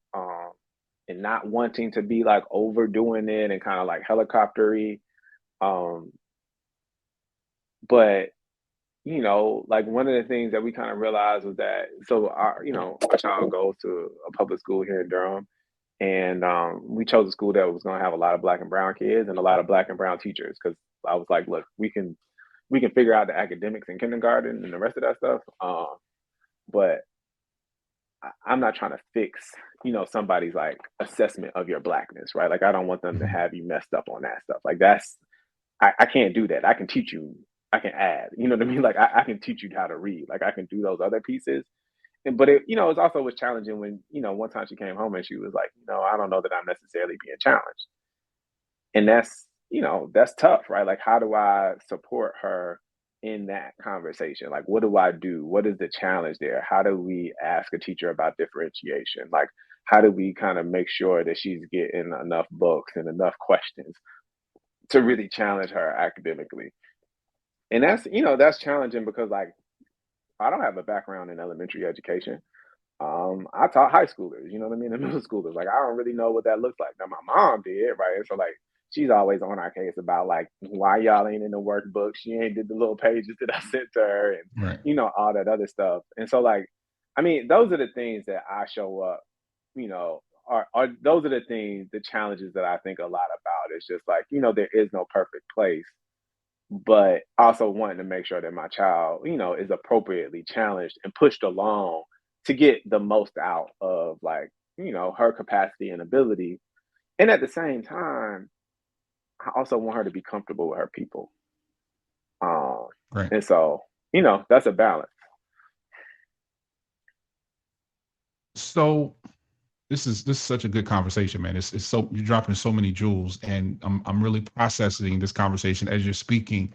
And not wanting to be like overdoing it and kind of like helicoptery. Um, but like, one of the things that we kind of realized was that, so our child goes to a public school here in Durham, and we chose a school that was going to have a lot of Black and brown kids and a lot of Black and brown teachers, because I was like, look, we can figure out the academics in kindergarten and the rest of that stuff. But I'm not trying to fix, somebody's like assessment of your Blackness, right? Like, I don't want them to Mhm. have you messed up on that stuff. Like, I can't do that. I can teach you, I can add, you know what I mean? Like, I can teach you how to read. Like, I can do those other pieces. But it also was challenging when, one time she came home and she was like, I don't know that I'm necessarily being challenged. And that's that's tough, right? Like, how do I support her in that conversation? Like, what do I do? What is the challenge there? How do we ask a teacher about differentiation? Like, how do we kind of make sure that she's getting enough books and enough questions to really challenge her academically? And that's challenging because, like, I don't have a background in elementary education. I taught high schoolers, you know what I mean, and middle schoolers. Like, I don't really know what that looks like. Now, my mom did, right? And so, like, she's always on our case about like why y'all ain't in the workbook. She ain't did the little pages that I sent to her, and Right. all that other stuff. And so, like, I mean, those are the things that I show up. You know, are those are the things, the challenges that I think a lot about. It's just like, there is no perfect place, but also wanting to make sure that my child, is appropriately challenged and pushed along to get the most out of, like, her capacity and ability. And at the same time, I also want her to be comfortable with her people. Um, Right. and so, that's a balance. So this is such a good conversation, man. It's so you're dropping so many jewels, and I'm really processing this conversation as you're speaking,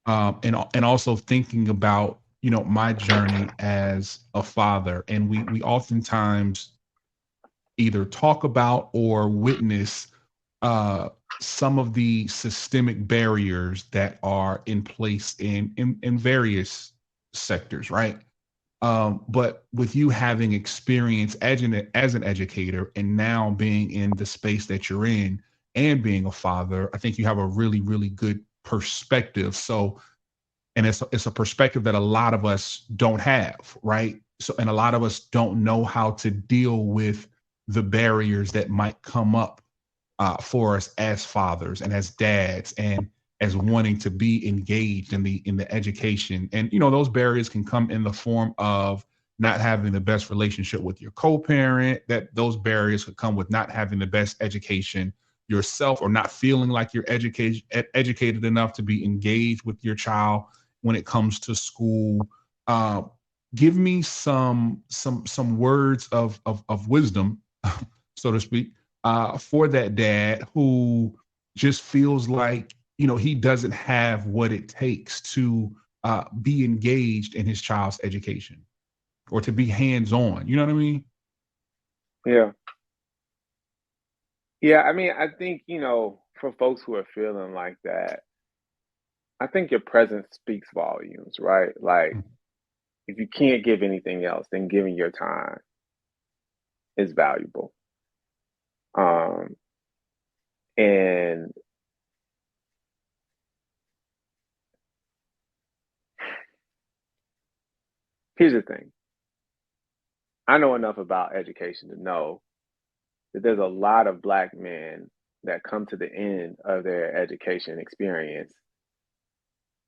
and also thinking about my journey as a father, and we oftentimes either talk about or witness uh, some of the systemic barriers that are in place in various sectors, right? But with you having experience as an educator and now being in the space that you're in and being a father, I think you have a really, really good perspective. So, and it's a perspective that a lot of us don't have, right? So, and a lot of us don't know how to deal with the barriers that might come up for us as fathers and as dads and as wanting to be engaged in the education. And those barriers can come in the form of not having the best relationship with your co-parent. That those barriers could come with not having the best education yourself, or not feeling like you're educated enough to be engaged with your child when it comes to school. Uh, Give me some words of wisdom, so to speak, for that dad who just feels like he doesn't have what it takes to be engaged in his child's education or to be hands on. You know what I mean? Yeah. Yeah. I mean, I think, for folks who are feeling like that, I think your presence speaks volumes, right? Like, if you can't give anything else, then giving your time is valuable. Um, and here's the thing, I know enough about education to know that there's a lot of Black men that come to the end of their education experience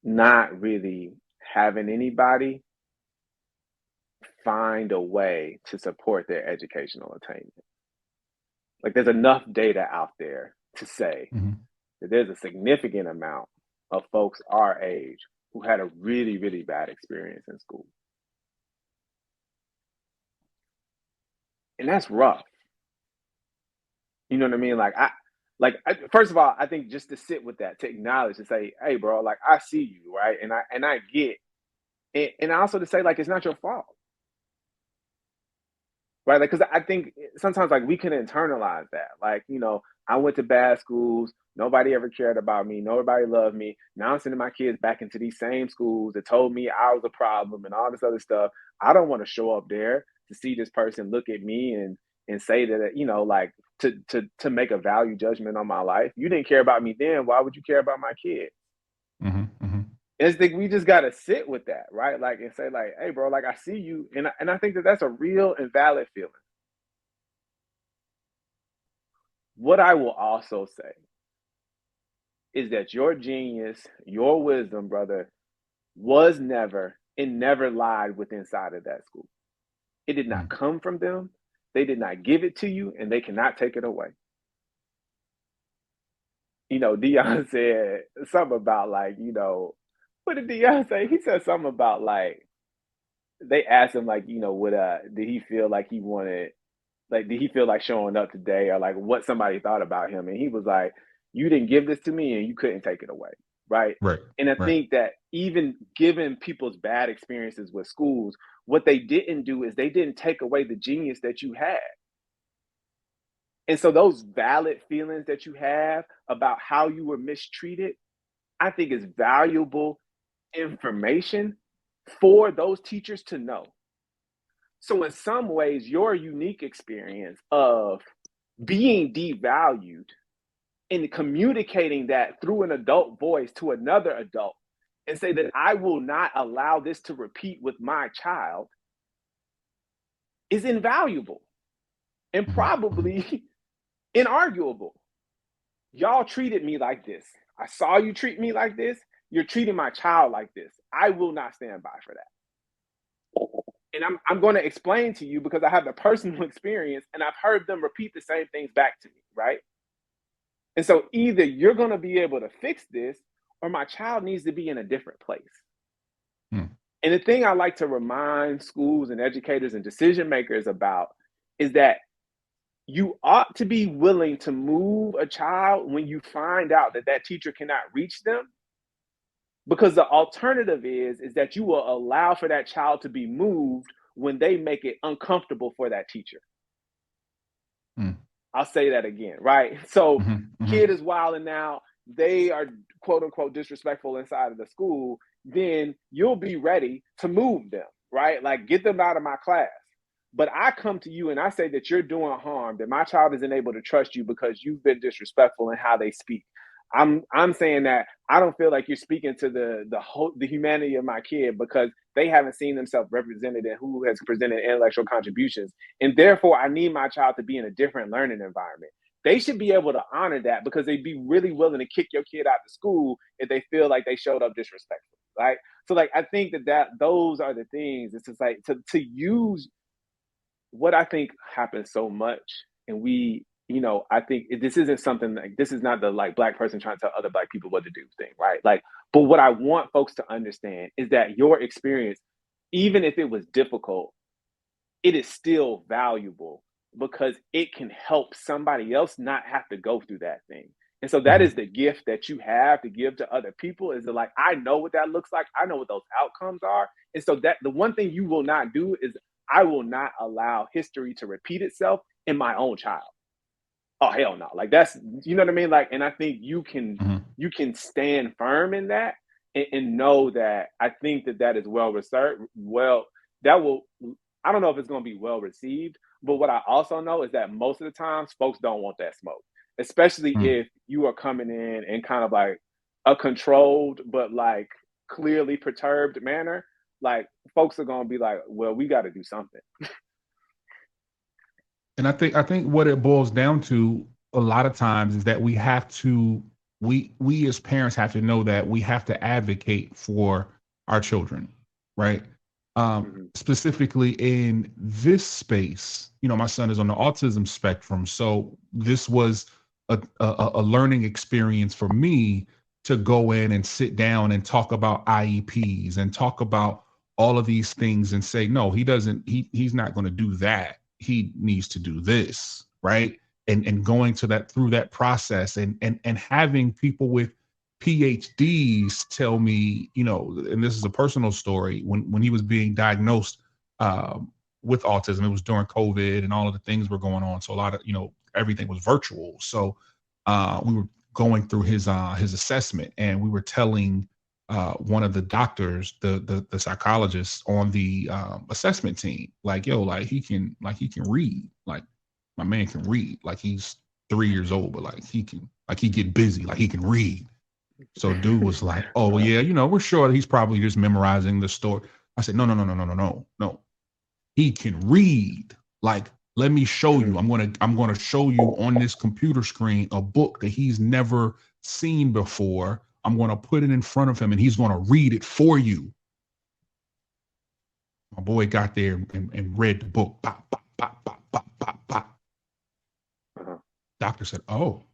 not really having anybody find a way to support their educational attainment. Like, there's enough data out there to say Mm-hmm. that there's a significant amount of folks our age who had a really, really bad experience in school. And that's rough. You know what I mean? First of all, I think just to sit with that, to acknowledge and say, hey, bro, like, I see you, right? And I get, and also to say, like, it's not your fault, right? Like, because I think sometimes, like, we can internalize that. Like, I went to bad schools. Nobody ever cared about me. Nobody loved me. Now I'm sending my kids back into these same schools that told me I was a problem and all this other stuff. I don't want to show up there to see this person look at me and say that, like, to make a value judgment on my life. You didn't care about me then. Why would you care about my kid? Mm-hmm. Mm-hmm. It's like we just gotta sit with that, right? Like, and say, like, hey, bro, like, I see you, and I think that that's a real and valid feeling. What I will also say is that your genius, your wisdom, brother, was never and never lied with inside of that school. It did not come from them. They did not give it to you, and they cannot take it away. Dion said something about, like, what did Dion say? He said something about, like, they asked him, like, what did he feel like did he feel like showing up today, or like what somebody thought about him? And he was like, You didn't give this to me and you couldn't take it away, right? Right. And I Right. think that even given people's bad experiences with schools, what they didn't do is they didn't take away the genius that you had. And so those valid feelings that you have about how you were mistreated, I think is valuable information for those teachers to know. So in some ways, your unique experience of being devalued and communicating that through an adult voice to another adult and say that I will not allow this to repeat with my child is invaluable and Mhm, mhm, probably inarguable. Y'all treated me like this. I saw you treat me like this. You're treating my child like this. I will not stand by for that. And I'm going to explain to you because I have the personal experience and I've heard them repeat the same things back to me, right? And so either you're going to be able to fix this or my child needs to be in a different place. mm, And the thing I like to remind schools and educators and decision makers about is that you ought to be willing to move a child when you find out that that teacher cannot reach them, because the alternative is that you will allow for that child to be moved when they make it uncomfortable for that teacher. mm, I'll say that again, right? So mhm, kid mhm, is wilding now, they are quote unquote disrespectful inside of the school, then you'll be ready to move them, right? Like get them out of my class. But I come to you and I say that you're doing harm, that my child isn't able to trust you because you've been disrespectful in how they speak. I'm saying that I don't feel like you're speaking to the humanity of my kid because they haven't seen themselves represented in who has presented intellectual contributions, and therefore I need my child to be in a different learning environment. They should be able to honor that because they'd be really willing to kick your kid out of school if they feel like they showed up disrespectfully, right? So like I think that those are the things. It's just like to use what I think happens so much, and I think this isn't something like this is not the like black person trying to tell other black people what to do thing, right? Like, but what I want folks to understand is that your experience, even if it was difficult, it is still valuable because it can help somebody else not have to go through that thing. And so that mhm, is the gift that you have to give to other people is that like I know what that looks like. I know what those outcomes are. And so that the one thing you will not do is I will not allow history to repeat itself in my own child. Oh hell no. Like that's what I mean? Like, and I think mhm. you can stand firm in that and know that I think that that is well researched. Well, that will I don't know if it's going to be well received, but what I also know is that most of the times folks don't want that smoke, especially Mm. if you are coming in kind of like a controlled but like clearly perturbed manner. Like folks are going to be like, well, we got to do something. And I think what it boils down to a lot of times is that we as parents have to know that we have to advocate for our children, right? Hmm. Specifically in this space, my son is on the autism spectrum, so this was a learning experience for me to go in and sit down and talk about IEPs and talk about all of these things and say, no, he's not going to do that. He needs to do this, right? And going to that through that process and having people with PhDs tell me, and this is a personal story, when he was being diagnosed with autism, it was during COVID and all of the things were going on. So a lot of, everything was virtual. So we were going through his assessment, and we were telling one of the doctors, the psychologist on the assessment team, like, yo, like he can read, like my man can read, like he's 3 years old, but like he get busy, like he can read. So dude was like, oh Uh, yeah, we're sure he's probably just memorizing the story. I said, no, no, no, no, no, no, no, no. He can read. Like, let me show you. mm, I'm gonna show you on this computer screen a book that he's never seen before. I'm gonna put it in front of him and he's gonna read it for you. My boy got there and read the book. Bop, bop, bop, bop, bop, bop, bop. uh-huh. Doctor said, oh,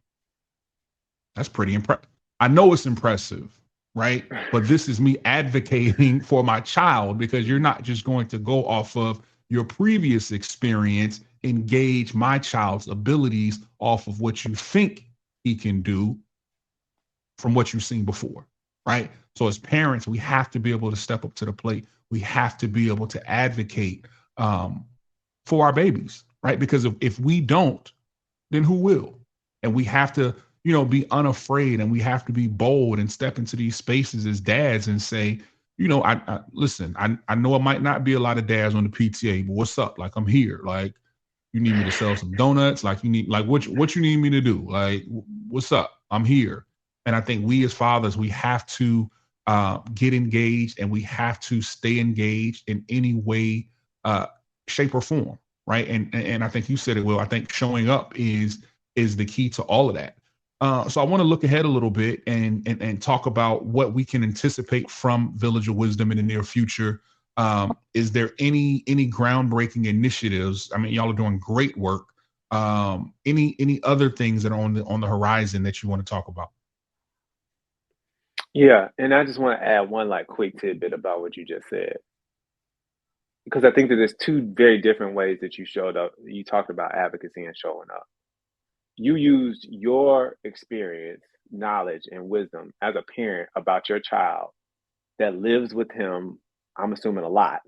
that's pretty impressive. I know it's impressive, right? But this is me advocating for my child, because you're not just going to go off of your previous experience, engage my child's abilities off of what you think he can do. from what you've seen before, right? So as parents, we have to be able to step up to the plate. We have to be able to advocate for our babies, right? Because if we don't, then who will? And we have to, be unafraid, and we have to be bold and step into these spaces as dads and say, I listen, I know it might not be a lot of dads on the PTA, but what's up? Like, I'm here. Like, you need me to sell some donuts? Like, you need, like, what you need me to do? Like, what's up? I'm here. And I think we as fathers, we have to get engaged, and we have to stay engaged in any way, uh, shape, or form, right? And I think you said it well. I think showing up is the key to all of that. So I want to look ahead a little bit and talk about what we can anticipate from Village of Wisdom in the near future. Is there any groundbreaking initiatives? I mean, y'all are doing great work. Any other things that are on the horizon that you want to talk about? Yeah, and I just want to add one like quick tidbit about what you just said, because I think that there's two very different ways that you showed up. You talked about advocacy and showing up. You used your experience, knowledge, and wisdom as a parent about your child that lives with him, I'm assuming a lot,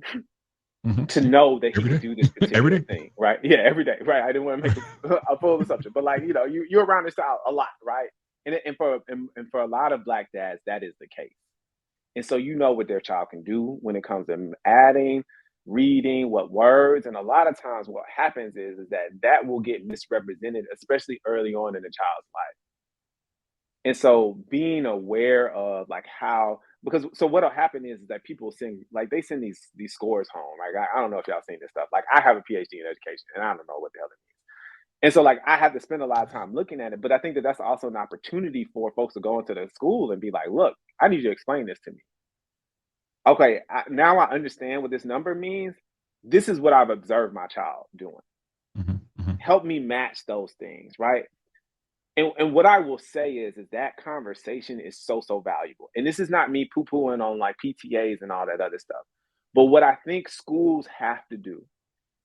to Yeah. know that he Every could day, do this every particular day. thing, right? Yeah, every day, right? I didn't want to make a full assumption, but like you're around this child a lot, right? And for a lot of black dads, that is the case. And so you know what their child can do when it comes to adding, reading, what words, and a lot of times what happens is that that will get misrepresented, especially early on in a child's life. And so being aware of like how, because so what'll happen is that people send, like they send these scores home. Like I don't know if y'all seen this stuff. Like I have a PhD in education and I don't know what the hell it means. And so like I have to spend a lot of time looking at it, but I think that that's also an opportunity for folks to go into the school and be like, look, I need you to explain this to me. Okay, now I understand what this number means. This is what I've observed my child doing. Mhm, mhm, Help me match those things, right? And what I will say is that conversation is so valuable. And this is not me poo pooing on like PTAs and all that other stuff. But what I think schools have to do,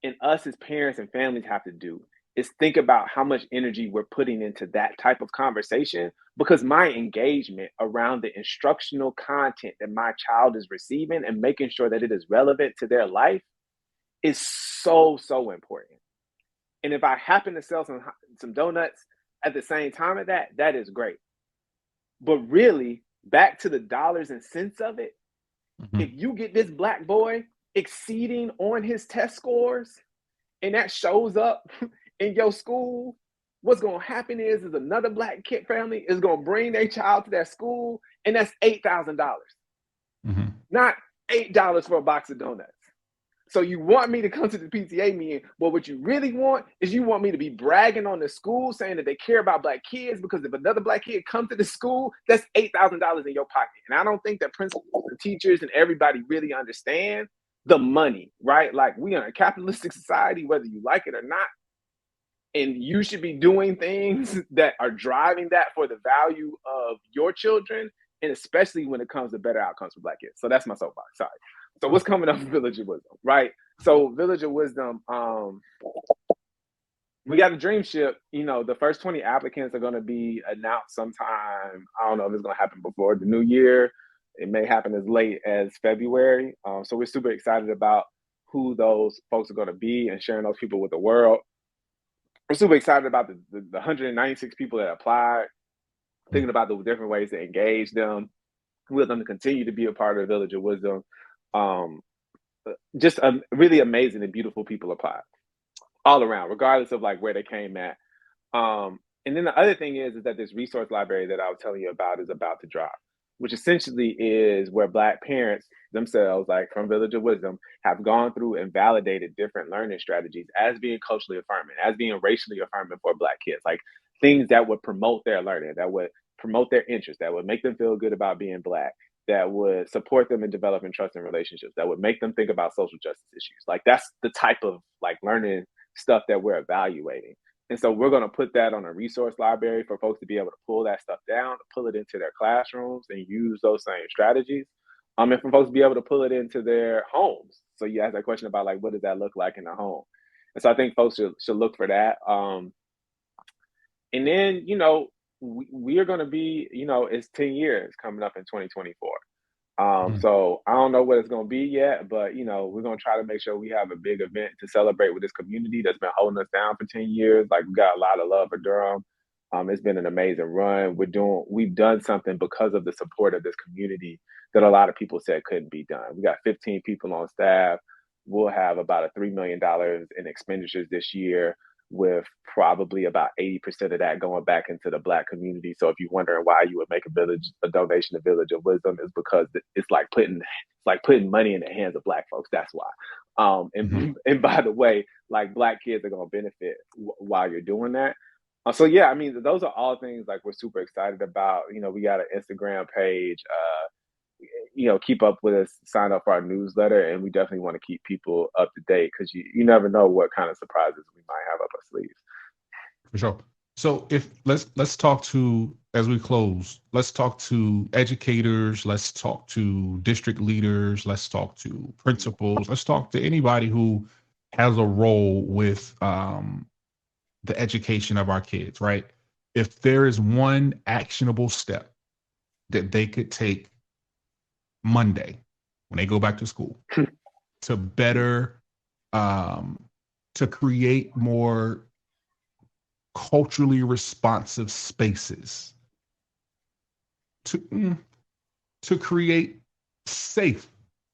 and us as parents and families have to do, is think about how much energy we're putting into that type of conversation, because my engagement around the instructional content that my child is receiving and making sure that it is relevant to their life is so important. And if I happen to sell some donuts at the same time of that, that is great. But really, back to the dollars and cents of it, if mhm, you get this black boy exceeding on his test scores and that shows up in your school, what's going to happen is another black kid family is going to bring their child to that school, and that's $8,000, mhm, not $8 for a box of donuts. So you want me to come to the PTA meeting, but what you really want is you want me to be bragging on the school, saying that they care about black kids, because if another black kid comes to the school, that's $8,000 in your pocket. And I don't think that principals and teachers and everybody really understand the money, right? Like we are in a capitalistic society, whether you like it or not, and you should be doing things that are driving that for the value of your children, and especially when it comes to better outcomes for black kids. So that's my soapbox. Sorry. So what's coming up with Village of Wisdom, right? So Village of Wisdom, we got a dream ship. The first 20 applicants are going to be announced sometime. I don't know if it's going to happen before the new year. It may happen as late as February. So we're super excited about who those folks are going to be and sharing those people with the world. We're super excited about the 196 people that applied, thinking about the different ways to engage them. We want them to continue to be a part of the Village of Wisdom. Um, just really amazing and beautiful people applied all around, regardless of like where they came at. And then the other thing is that this resource library that I was telling you about is about to drop, which essentially is where Black parents themselves, like from Village of Wisdom, have gone through and validated different learning strategies as being culturally affirming, as being racially affirming for Black kids, like things that would promote their learning, that would promote their interest, that would make them feel good about being Black, that would support them in developing trust and relationships, that would make them think about social justice issues. Like that's the type of like learning stuff that we're evaluating. And so we're going to put that on a resource library for folks to be able to pull that stuff down, pull it into their classrooms and use those same strategies. And for folks to be able to pull it into their homes. So you asked that question about like, what does that look like in the home? And so I think folks should look for that. And then, we are going to be, it's 10 years coming up in 2024. Mhm. So I don't know what it's going to be yet, but we're going to try to make sure we have a big event to celebrate with this community that's been holding us down for 10 years. Like, we got a lot of love for Durham. It's been an amazing run. We've done something because of the support of this community that a lot of people said couldn't be done. We got 15 people on staff. We'll have about a $3 million in expenditures this year, with probably about 80% of that going back into the Black community. So if you're wondering why you would make a donation to Village of Wisdom, is because it's like putting money in the hands of Black folks. That's why. Mhm. And by the way, like, Black kids are going to benefit while you're doing that. So yeah, I mean, those are all things like we're super excited about. We got an Instagram page. Keep up with us, sign up for our newsletter, and we definitely want to keep people up to date, because you never know what kind of surprises we might have up our sleeves. For sure. So if let's talk to as we close, let's talk to educators, let's talk to district leaders, let's talk to principals, let's talk to anybody who has a role with the education of our kids, right? If there is one actionable step that they could take Monday when they go back to school to better um, to create more culturally responsive spaces to to create safe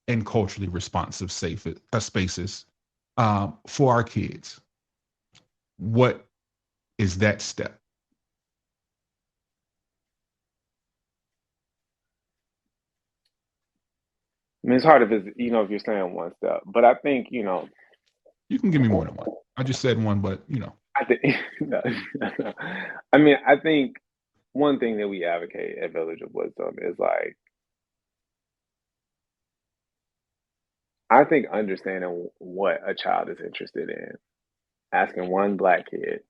and culturally responsive safe spaces for our kids. What is that step? I mean, it's hard if you're saying one step, but I think You can give me more than one. I just said one, but I think no, no. I mean, I think one thing that we advocate at Village of Wisdom is, like, I think understanding what a child is interested in, asking one Black kid,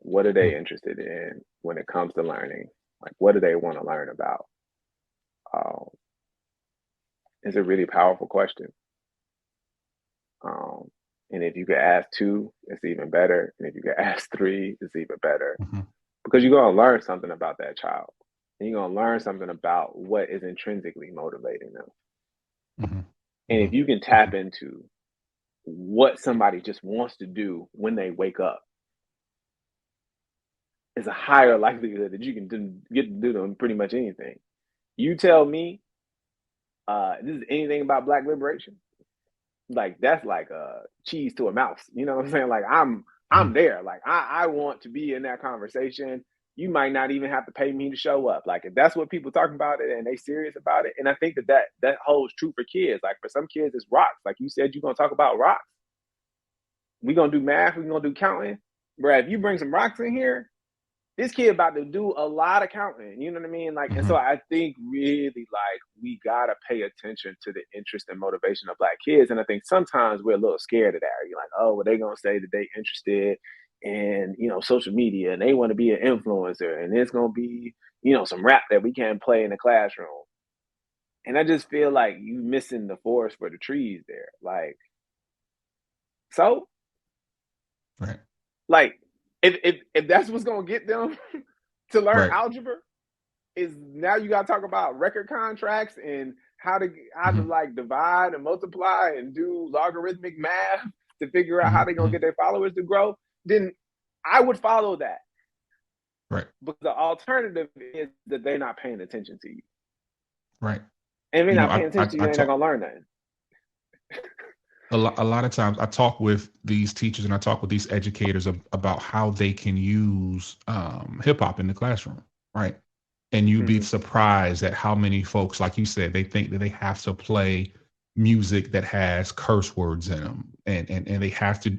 what are they interested in when it comes to learning? Like, what do they want to learn about? Um, is a really powerful question. Um, and if you could ask two, it's even better. And if you could ask three, it's even better, mm-hmm, because you're going to learn something about that child. And you're going to learn something about what is intrinsically motivating them. mm-hmm, And if mm-hmm, you can tap into what somebody just wants to do when they wake up, it's a higher likelihood that you can get to do them pretty much anything. You tell me, this is anything about Black liberation, like, that's like a cheese to a mouse. You know what I'm saying? Like, I'm mm-hmm. there. Like, I want to be in that conversation. You might not even have to pay me to show up. Like, if that's what people talking about it and they serious about it. And I think that holds true for kids. Like, for some kids, it's rocks. Like you said, you're gonna talk about rocks. We gonna do math. We gonna do counting. Brad, if you bring some rocks in here, this kid about to do a lot of counting. You know what I mean? Like, and Mm-hmm. so I think really, like, we gotta pay attention to the interest and motivation of Black kids. And I think sometimes we're a little scared of that. You're like, oh, well, they gonna say that they interested in social media, and they want to be an influencer, and it's gonna be some rap that we can't play in the classroom. And I just feel like you missing the forest for the trees there. Like, so, Right, like, if that's what's gonna get them to learn right, algebra, is now you got to talk about record contracts and how to mm-hmm, like divide and multiply and do logarithmic math to figure out mm-hmm, how they're gonna mm-hmm. get their followers to grow. Then I would follow that. Right, But the alternative is that they're not paying attention to you. right. And if they're You know, not paying attention to you, I they're not talk gonna learn nothing. a lot of times I talk with these teachers and I talk with these educators about how they can use hip hop in the classroom, right? And you'd be Mm-hmm. surprised at how many folks, like you said, they think that they have to play music that has curse words in them, and they have to,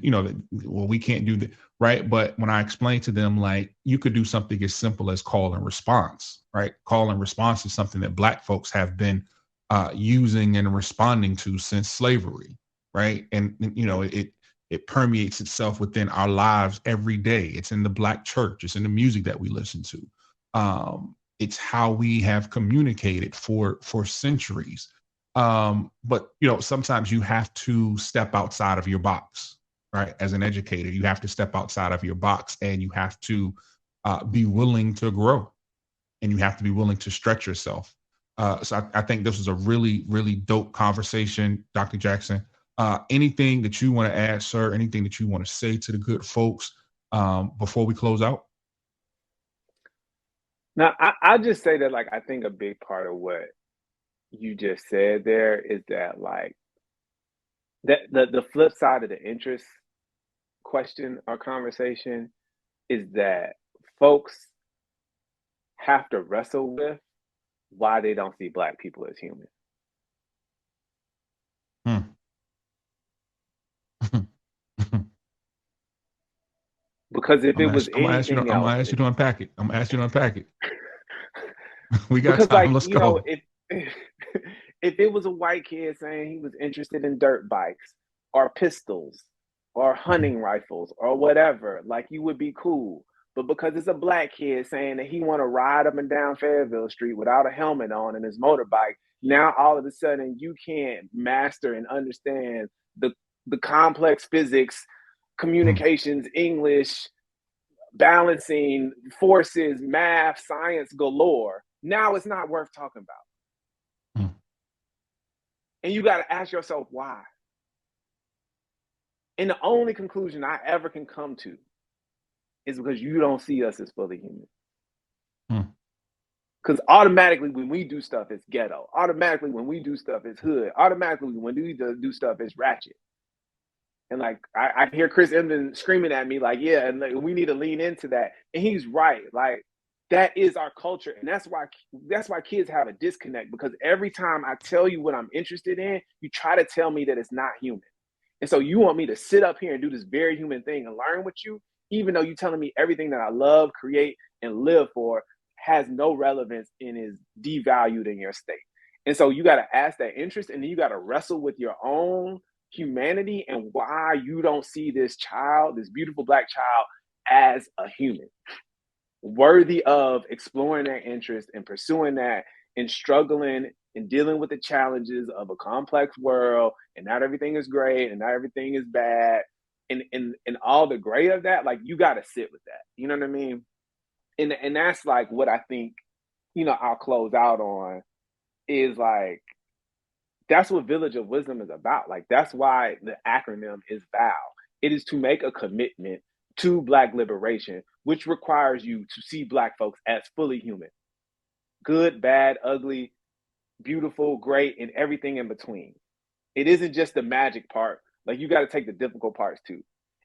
well, we can't do that, right? But when I explain to them, like, you could do something as simple as call and response, right? Call and response is something that Black folks have been using and responding to since slavery, right? And it permeates itself within our lives every day. It's in the Black church. It's in the music that we listen to. It's how we have communicated for centuries. But sometimes you have to step outside of your box, right? As an educator, you have to step outside of your box, and you have to be willing to grow, and you have to be willing to stretch yourself. So I think this was a really, really dope conversation, Dr. Jackson. Anything that you want to add, sir? Anything that you want to say to the good folks before we close out? Now, I just say that, like, I think a big part of what you just said there is that, like, that the flip side of the interest question or conversation is that folks have to wrestle with why they don't see Black people as human. Hmm. Because if I'm it gonna was ask, I'm gonna ask you. To, anything I'm gonna else, ask you to unpack it. I'm gonna ask you to unpack it. We got because, time. like, Let's go. if if it was a white kid saying he was interested in dirt bikes or pistols or Mhm. hunting rifles or whatever, like, you would be cool. But because it's a Black kid saying that he want to ride up and down Fayetteville Street without a helmet on and his motorbike, now all of a sudden you can't master and understand the complex physics, Mm, communications, English, balancing forces, math, science galore. Now it's not worth talking about. mm, And you got to ask yourself why. And the only conclusion I ever can come to is because you don't see us as fully human. mm, Because automatically, when we do stuff, it's ghetto. Automatically, when we do stuff, it's hood. Automatically, when we do stuff, it's ratchet. And, like, I hear Chris Emden screaming at me, like, yeah, and, like, we need to lean into that. And he's right. Like, that is our culture. And that's why kids have a disconnect, because every time I tell you what I'm interested in, you try to tell me that it's not human. And so you want me to sit up here and do this very human thing and learn with you, even though you're telling me everything that I love, create, and live for has no relevance and is devalued in your state. And so you got to ask that interest, and then you got to wrestle with your own humanity and why you don't see this child, this beautiful Black child, as a human worthy of exploring that interest and pursuing that and struggling and dealing with the challenges of a complex world, and not everything is great and not everything is bad, and all the gray of that. Like, you got to sit with that, you know what I mean? And that's, like, what I think, I'll close out on is, like, that's what Village of Wisdom is about. Like, that's why the acronym is VOW. It is to make a commitment to Black liberation, which requires you to see Black folks as fully human, good, bad, ugly, beautiful, great, and everything in between. It isn't just the magic part. Like, you got to take the difficult parts too.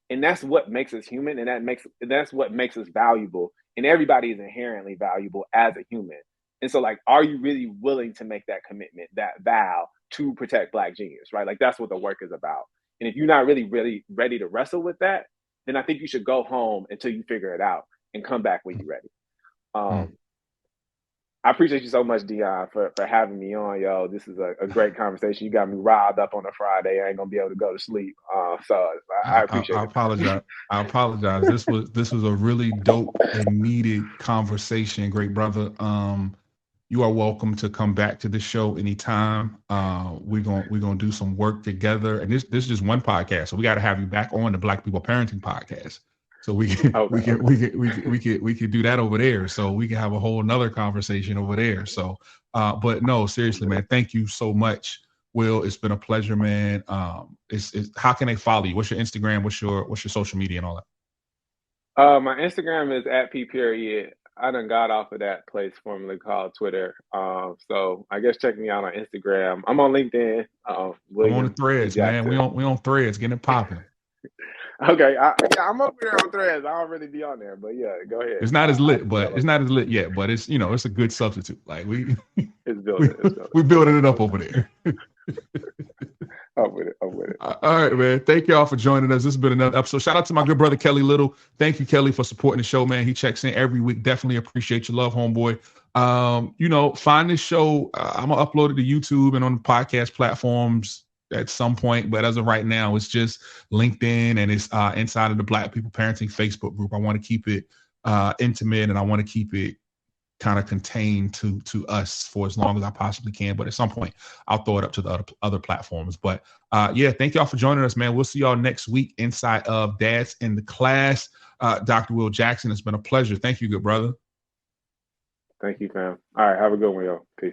And that's what makes us human, and that's what makes us valuable. And everybody is inherently valuable as a human. And so, like, are you really willing to make that commitment, that vow to protect Black genius, right? Like, that's what the work is about. And if you're not really, really ready to wrestle with that, then I think you should go home until you figure it out and come back when you're ready. mm. Um, I appreciate you so much, Dion, for having me on, yo. This is a great conversation. You got me riled up on a Friday. I ain't gonna be able to go to sleep. So I I appreciate it, man. apologize. I apologize. This was a really dope and needed conversation, great brother. You are welcome to come back to the show anytime. We're gonna do some work together, and this is just one podcast, so we got to have you back on the Black People Parenting podcast. So we can Okay, we can okay. we can do that over there. So we can have a whole another conversation over there. So, but no, seriously, man, thank you so much, Will. It's been a pleasure, man. It's how can they follow you? What's your Instagram? What's your social media and all that? My Instagram is at p period. I done got off of that place formerly called Twitter. So I guess check me out on Instagram. I'm on LinkedIn. I'm on the William T. threads, man. We Jackson. on threads, getting it popping. Okay, yeah, I'm over there on Threads. I don't really be on there, but yeah, go ahead. It's not as I'll lit, see but y'all it's over not as lit yet. But it's a good substitute. Like we there. It's we building. It's building. we building it up Okay, over there. I'm with it. I'm with it. All right, man. Thank y'all for joining us. This has been another episode. Shout out to my good brother Kelly Little. Thank you, Kelly, for supporting the show, man. He checks in every week. Definitely appreciate your love, homeboy. Find this show. I'm gonna upload it to YouTube and on the podcast platforms at some point. But as of right now, it's just LinkedIn and it's inside of the Black People Parenting Facebook group. I want to keep it intimate, and I want to keep it kind of contained to us for as long as I possibly can. But at some point, I'll throw it up to the other platforms. But yeah, thank y'all for joining us, man. We'll see y'all next week inside of Dads in the Class. Dr. Will Jackson. It's been a pleasure. Thank you, good brother. Thank you, fam. All right, have a good one, yo. Peace.